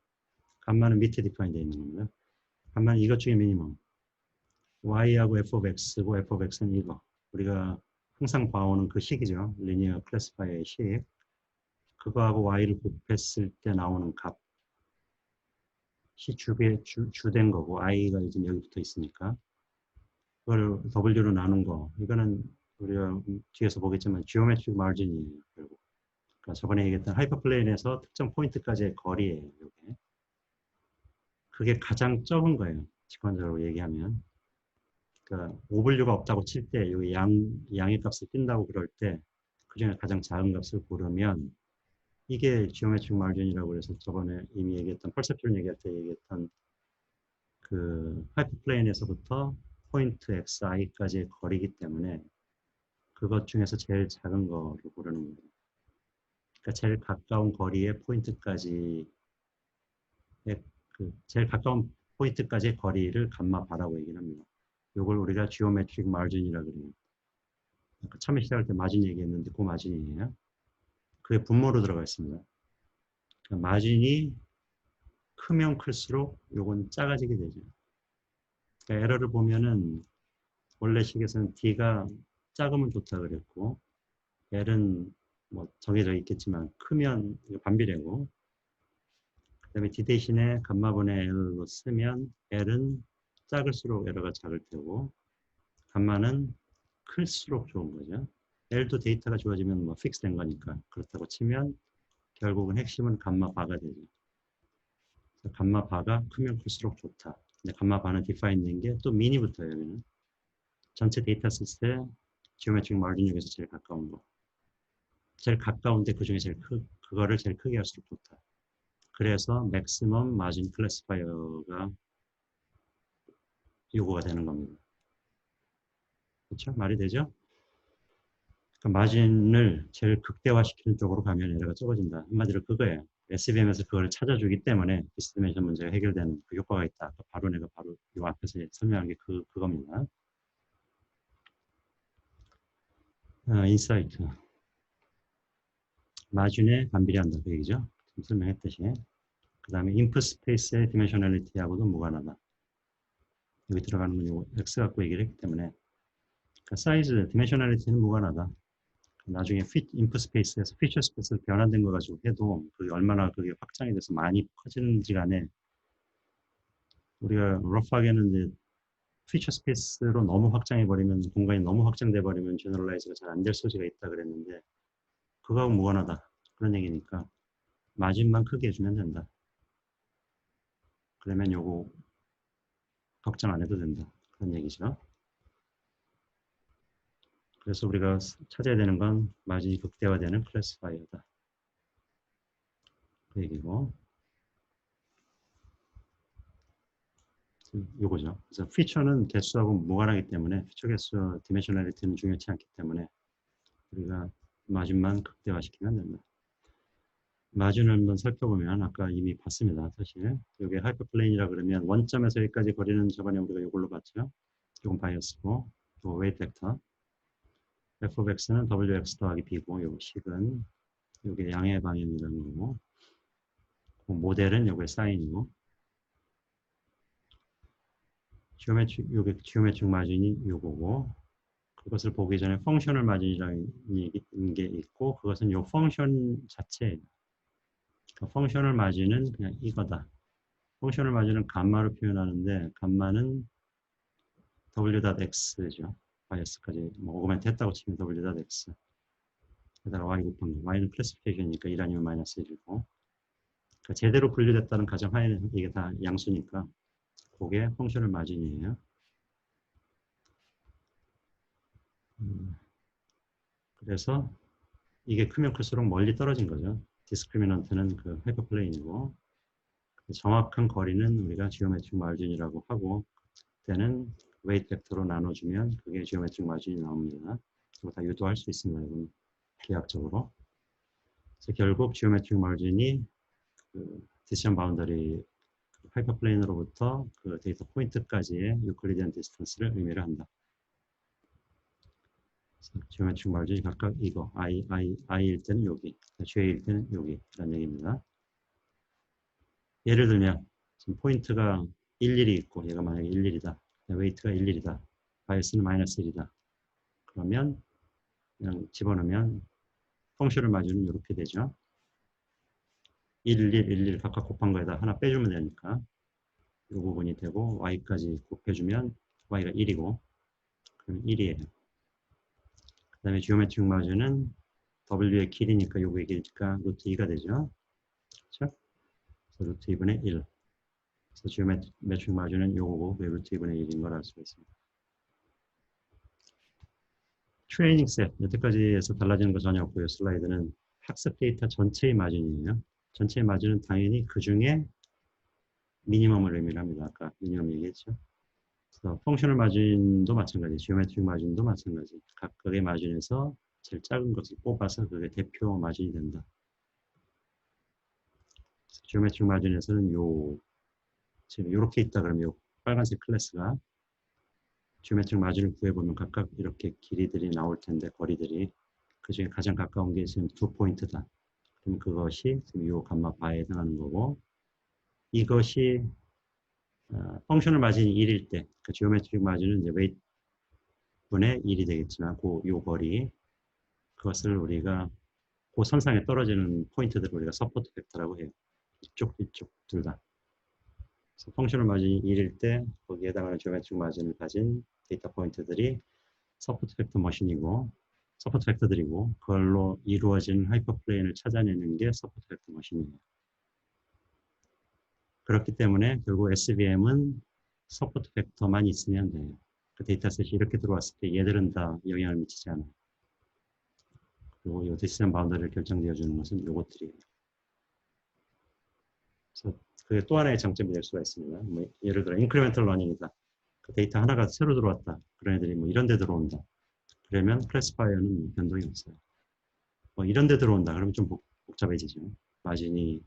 감마는 밑에 디파인 되어 있는 겁니다. 감마는 이것 중에 미니멈. Y하고 F of X고 F of X는 이거. 우리가 항상 봐오는 그 식이죠. 리니어 클래시파이어의 식. 그거하고 Y를 곱했을 때 나오는 값. 시 주된 거고, I가 지금 여기 붙어 있으니까. 그걸 W로 나눈 거. 이거는 우리가 뒤에서 보겠지만 지오메트릭 마진이에요. 결국. 그러니까 저번에 얘기했던 하이퍼플레인에서 특정 포인트까지의 거리예요. 이게. 그게 가장 적은 거예요. 직관적으로 얘기하면. 그러니까 오분류가 없다고 칠 때 여기 양의 값을 뛴다고 그럴 때 그중에 가장 작은 값을 고르면 이게 지오메트릭 마진이라고 해서 저번에 이미 얘기했던 퍼셉트론 얘기할 때 얘기했던 그 하이퍼플레인에서부터 포인트 xi까지의 거리이기 때문에 그것 중에서 제일 작은 거를 고르는 거예요. 그러니까 제일 가까운 거리의 포인트까지 제일 가까운 포인트까지의 거리를 감마 바라고 얘기를 합니다. 이걸 우리가 지오메트릭 마진이라고 그래요. 아까 처음에 시작할 때 마진 얘기했는데 그 마진이에요. 그게 분모로 들어가 있습니다. 그러니까 마진이 크면 클수록 요건 작아지게 되죠. 그러니까 에러를 보면은 원래 식에서는 D가 작으면 좋다 그랬고 L은 뭐 정해져 있겠지만 크면 반비례고 그 다음에 D 대신에 감마분의 L로 쓰면 L은 작을수록 에러가 작을 테고 감마는 클수록 좋은 거죠. L도 데이터가 좋아지면 뭐 픽스 된 거니까 그렇다고 치면 결국은 핵심은 감마 바가 되죠. 그래서 감마 바가 크면 클수록 좋다. 근데 감마 바는 디파인 된 게 또 미니부터예요. 여기는 전체 데이터셋의 지오메트릭 마진 중에서 제일 가까운 거. 제일 가까운데 그 중에 그거를 제일 크게 할수록 좋다. 그래서 맥시멈 마진 클래시파이어가 요구가 되는 겁니다. 그렇죠? 말이 되죠? 그러니까 마진을 제일 극대화시키는 쪽으로 가면 에러가 적어진다. 한마디로 그거예요. SVM에서 그걸 찾아주기 때문에 디스티메이션 문제가 해결되는 그 효과가 있다. 바로 내가 바로 이 앞에서 설명한 게 그겁니다. 인사이트. 마진에 반비례한다. 그 얘기죠. 지금 설명했듯이. 그 다음에 인풋 스페이스의 디멘셔널리티하고도 무관하다. 여기 들어가는 건 이거 X 갖고 얘기를 했기 때문에 그러니까 사이즈, 디멘셔널리티는 무관하다. 나중에 인풋 스페이스에서 피처 스페이스를 변환된 거 가지고 해도 그게 얼마나 그게 확장이 돼서 많이 커지는지 간에 우리가 러프하게는 이제 피처 스페이스로 너무 확장해 버리면 공간이 너무 확장돼 버리면 제너럴라이즈가 잘 안 될 소지가 있다 그랬는데 그거하고 무관하다 그런 얘기니까 마진만 크게 해주면 된다. 그러면 요거 걱정 안 해도 된다 그런 얘기죠. 그래서 우리가 찾아야 되는 건 마진이 극대화되는 클래시파이어다. 그 얘기고. 요거죠. 그래서 피처는 개수하고 무관하기 때문에 피처 개수 디멘셔널리티는 중요치 않기 때문에 우리가 마진만 극대화시키면 된다. 마진을 한번 살펴보면 아까 이미 봤습니다. 사실 여기 하이퍼플레인이라 그러면 원점에서 여기까지 거리는 저번에 우리가 이걸로 봤죠. 이건 바이어스고 또 웨이트 벡터 f of x는 wx 더하기 b고 요 식은 요게 양의 방향이라는 거고 그 모델은 요게 사인이고 요게 지오메트릭 마진이 요거고 그것을 보기 전에 펑셔널 마진이라는 게 있고 그것은 요 펑션 자체예요. 그러니까 펑셔널 마진은 그냥 이거다. 펑셔널 마진은 감마로 표현하는데 감마는 w.x죠. 바이어스까지 뭐 오그멘트 했다고 치면 w.x 게다가 y 곱한 거. y는 클래시피케이션이니까 1 아니면 마이너스 1이고 그러니까 제대로 분류됐다는 가정하에는 이게 다 양수니까 그게 펑셔널 마진이에요. 그래서 이게 크면 클수록 멀리 떨어진 거죠. 디스크리미넌트는 그 하이퍼플레인이고 정확한 거리는 우리가 지오메트릭 마진이라고 하고 그때는 웨이트 벡터로 나눠주면 그게 지오메트릭 마진이 나옵니다. 이거 다 유도할 수 있습니다. 여러분. 계약적으로. 그래서 결국 지오메트릭 마진이 그 디시전 바운더리 하이퍼플레인으로부터 그 데이터 포인트까지의 유클리디안 디스턴스를 의미를 한다. 지오메트릭 마진이 각각 이거 i일 때는 여기, j일 때는 여기 라는 얘기입니다. 예를 들면 지금 포인트가 11이 있고 얘가 만약에 11이다. 웨이트가 11이다. 바이어스는 마이너스 1이다. 그러면 그냥 집어넣으면 펑션을 마주는 이렇게 되죠. 11 각각 곱한 거에다 하나 빼주면 되니까 이 부분이 되고 y까지 곱해주면 y가 1이고 그럼 1이에요. 그 다음에 지오메트릭 마주는 w의 길이니까 요거의 길이니까 루트 2가 되죠. 그렇죠? 그래서 루트 2분의 1. 그래서 지오메트릭 마주는 요거고 왜 루트 2분의 1인 걸 알 수가 있습니다. 트레이닝 셋, 여태까지에서 달라지는 거 전혀 없고요. 슬라이드는 학습 데이터 전체의 마진이에요. 전체의 마진은 당연히 그 중에 미니멈을 의미를 합니다. 아까 미니멈 얘기했죠. 그래서 펑셔널 마진도 마찬가지, 지오메트릭 마진도 마찬가지. 각각의 마진에서 제일 작은 것을 뽑아서 그게 대표 마진이 된다. 지오메트릭 마진에서는 지금 이렇게 있다 그러면 요 빨간색 클래스가 지오메트릭 마진을 구해보면 각각 이렇게 길이들이 나올 텐데 거리들이 그 중에 가장 가까운 게 지금 2포인트다. 그럼 그것이 지금 이 감마 바에 해당하는 거고 이것이 펑셔널 마진이 1일 때 그 지오메트릭 마진은 이제 웨이트 분의 1이 되겠지만 요 거리 그것을 우리가 그 선상에 떨어지는 포인트들을 우리가 서포트 벡터라고 해요. 이쪽 둘 다. 그래서 펑셔널 마진이 1일 때 거기에 해당하는 지오메트릭 마진을 가진 데이터 포인트들이 서포트 벡터 머신이고 서포트 벡터들이고 그걸로 이루어진 하이퍼플레인을 찾아내는 게 서포트 벡터 머신이에요. 그렇기 때문에 결국 SVM은 서포트 벡터만 있으면 돼요. 그 데이터셋이 이렇게 들어왔을 때 얘들은 다 영향을 미치지 않아요. 그리고 이 디시전 바운더리를 결정되어 주는 것은 이것들이에요. 그래서 그게 또 하나의 장점이 될 수가 있습니다. 뭐 예를 들어 인크리멘털 러닝이다. 그 데이터 하나가 새로 들어왔다. 그런 애들이 뭐 이런 데 들어온다. 그러면 클래시파이어는 변동이 없어요. 뭐 이런 데 들어온다. 그러면 좀 복잡해지죠. 마진이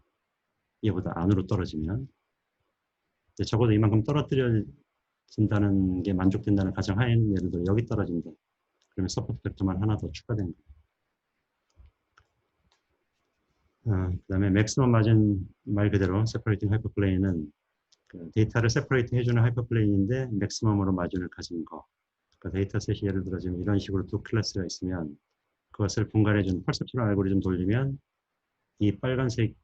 얘보다 안으로 떨어지면 적어도 이만큼 떨어뜨려진다는 게 만족된다는 가정하에는 예를 들어 여기 떨어진다. 그러면 서포트 벡터만 하나 더 추가된 거예요. 그 다음에 맥시멈 마진 말 그대로 세퍼레이팅 하이퍼플레인은 그 데이터를 세퍼레이팅 해주는 하이퍼플레인인데 맥시멈으로 마진을 가진 거. 그 데이터셋이 예를 들어 지금 이런 식으로 두 클래스가 있으면 그것을 분간해주는 퍼셉션 알고리즘 돌리면 이 빨간색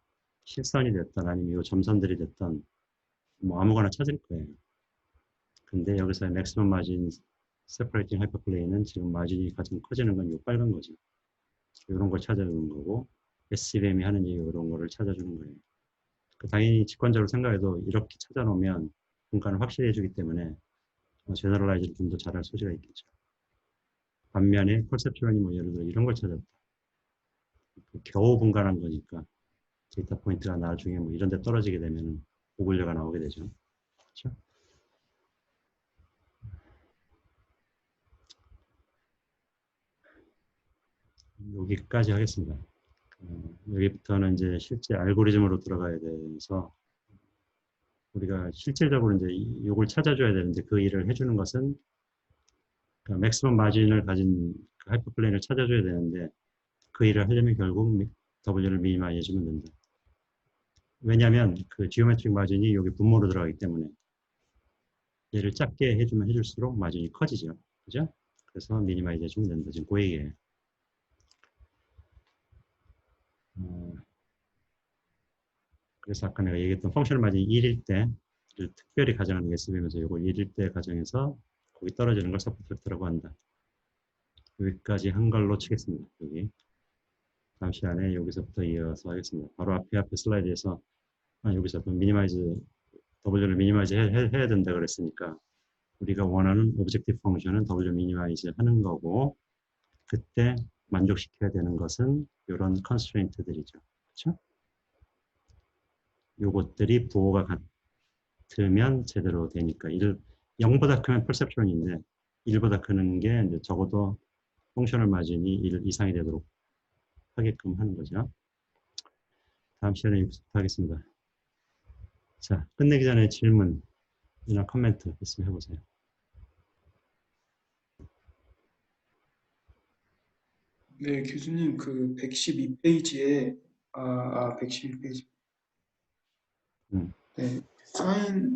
실선이 됐던 아니면 이 점선들이 됐던 뭐 아무거나 찾을 거예요. 근데 여기서 맥시멈 마진 세퍼레이팅 하이퍼플레인은 지금 마진이 가장 커지는 건 이 빨간 거죠. 이런 걸 찾아주는 거고 SVM이 하는 이런 거를 찾아주는 거예요. 당연히 직관적으로 생각해도 이렇게 찾아놓으면 분간을 확실히 해주기 때문에 제너럴라이즈를 좀 더 잘할 소지가 있겠죠. 반면에 콘셉츄얼이 뭐 예를 들어 이런 걸 찾았다. 겨우 분간한 거니까 데이터 포인트가 나중에 뭐 이런 데 떨어지게 되면 오글려가 나오게 되죠. 그렇죠? 여기까지 하겠습니다. 여기부터는 이제 실제 알고리즘으로 들어가야 돼서 우리가 실질적으로 이제 이걸 찾아줘야 되는데 그 일을 해주는 것은 맥시멈 마진을 가진 그 하이퍼플레인을 찾아줘야 되는데 그 일을 하려면 결국 W를 미니마이즈 해주면 된다. 왜냐하면 그 지오메트릭 마진이 여기 분모로 들어가기 때문에 얘를 작게 해주면 해줄수록 마진이 커지죠. 그죠? 그래서 미니마이즈 해주면 된다. 지금 그 얘기예요. 그래서 아까 내가 얘기했던 펑셔널 마진이 1일 때를 특별히 가정하는 게 SVM에서 이거 1일 때 가정해서 거기 떨어지는 걸 서포트 벡터라고 한다. 여기까지 한 걸로 치겠습니다. 여기. 다음 시간에 여기서부터 이어서 하겠습니다. 바로 앞에 슬라이드에서 여기서 미니마이즈 W를 미니마이즈 해야 된다 그랬으니까 우리가 원하는 오브젝티브 펑션은 W 미니마이즈 하는 거고 그때 만족시켜야 되는 것은 이런 컨스트레인트들이죠. 그렇죠? 요것들이 부호가 같으면 제대로 되니까 0보다 크면 퍼셉션인데 1보다 크는 게 이제 적어도 펑셔널 마진이 1 이상이 되도록 하게끔 하는 거죠. 다음 시간에 부탁하겠습니다. 자, 끝내기 전에 질문이나 코멘트 있으면 해보세요. 네, 교수님 그 112페이지에 112페이지. 음. 네, 사인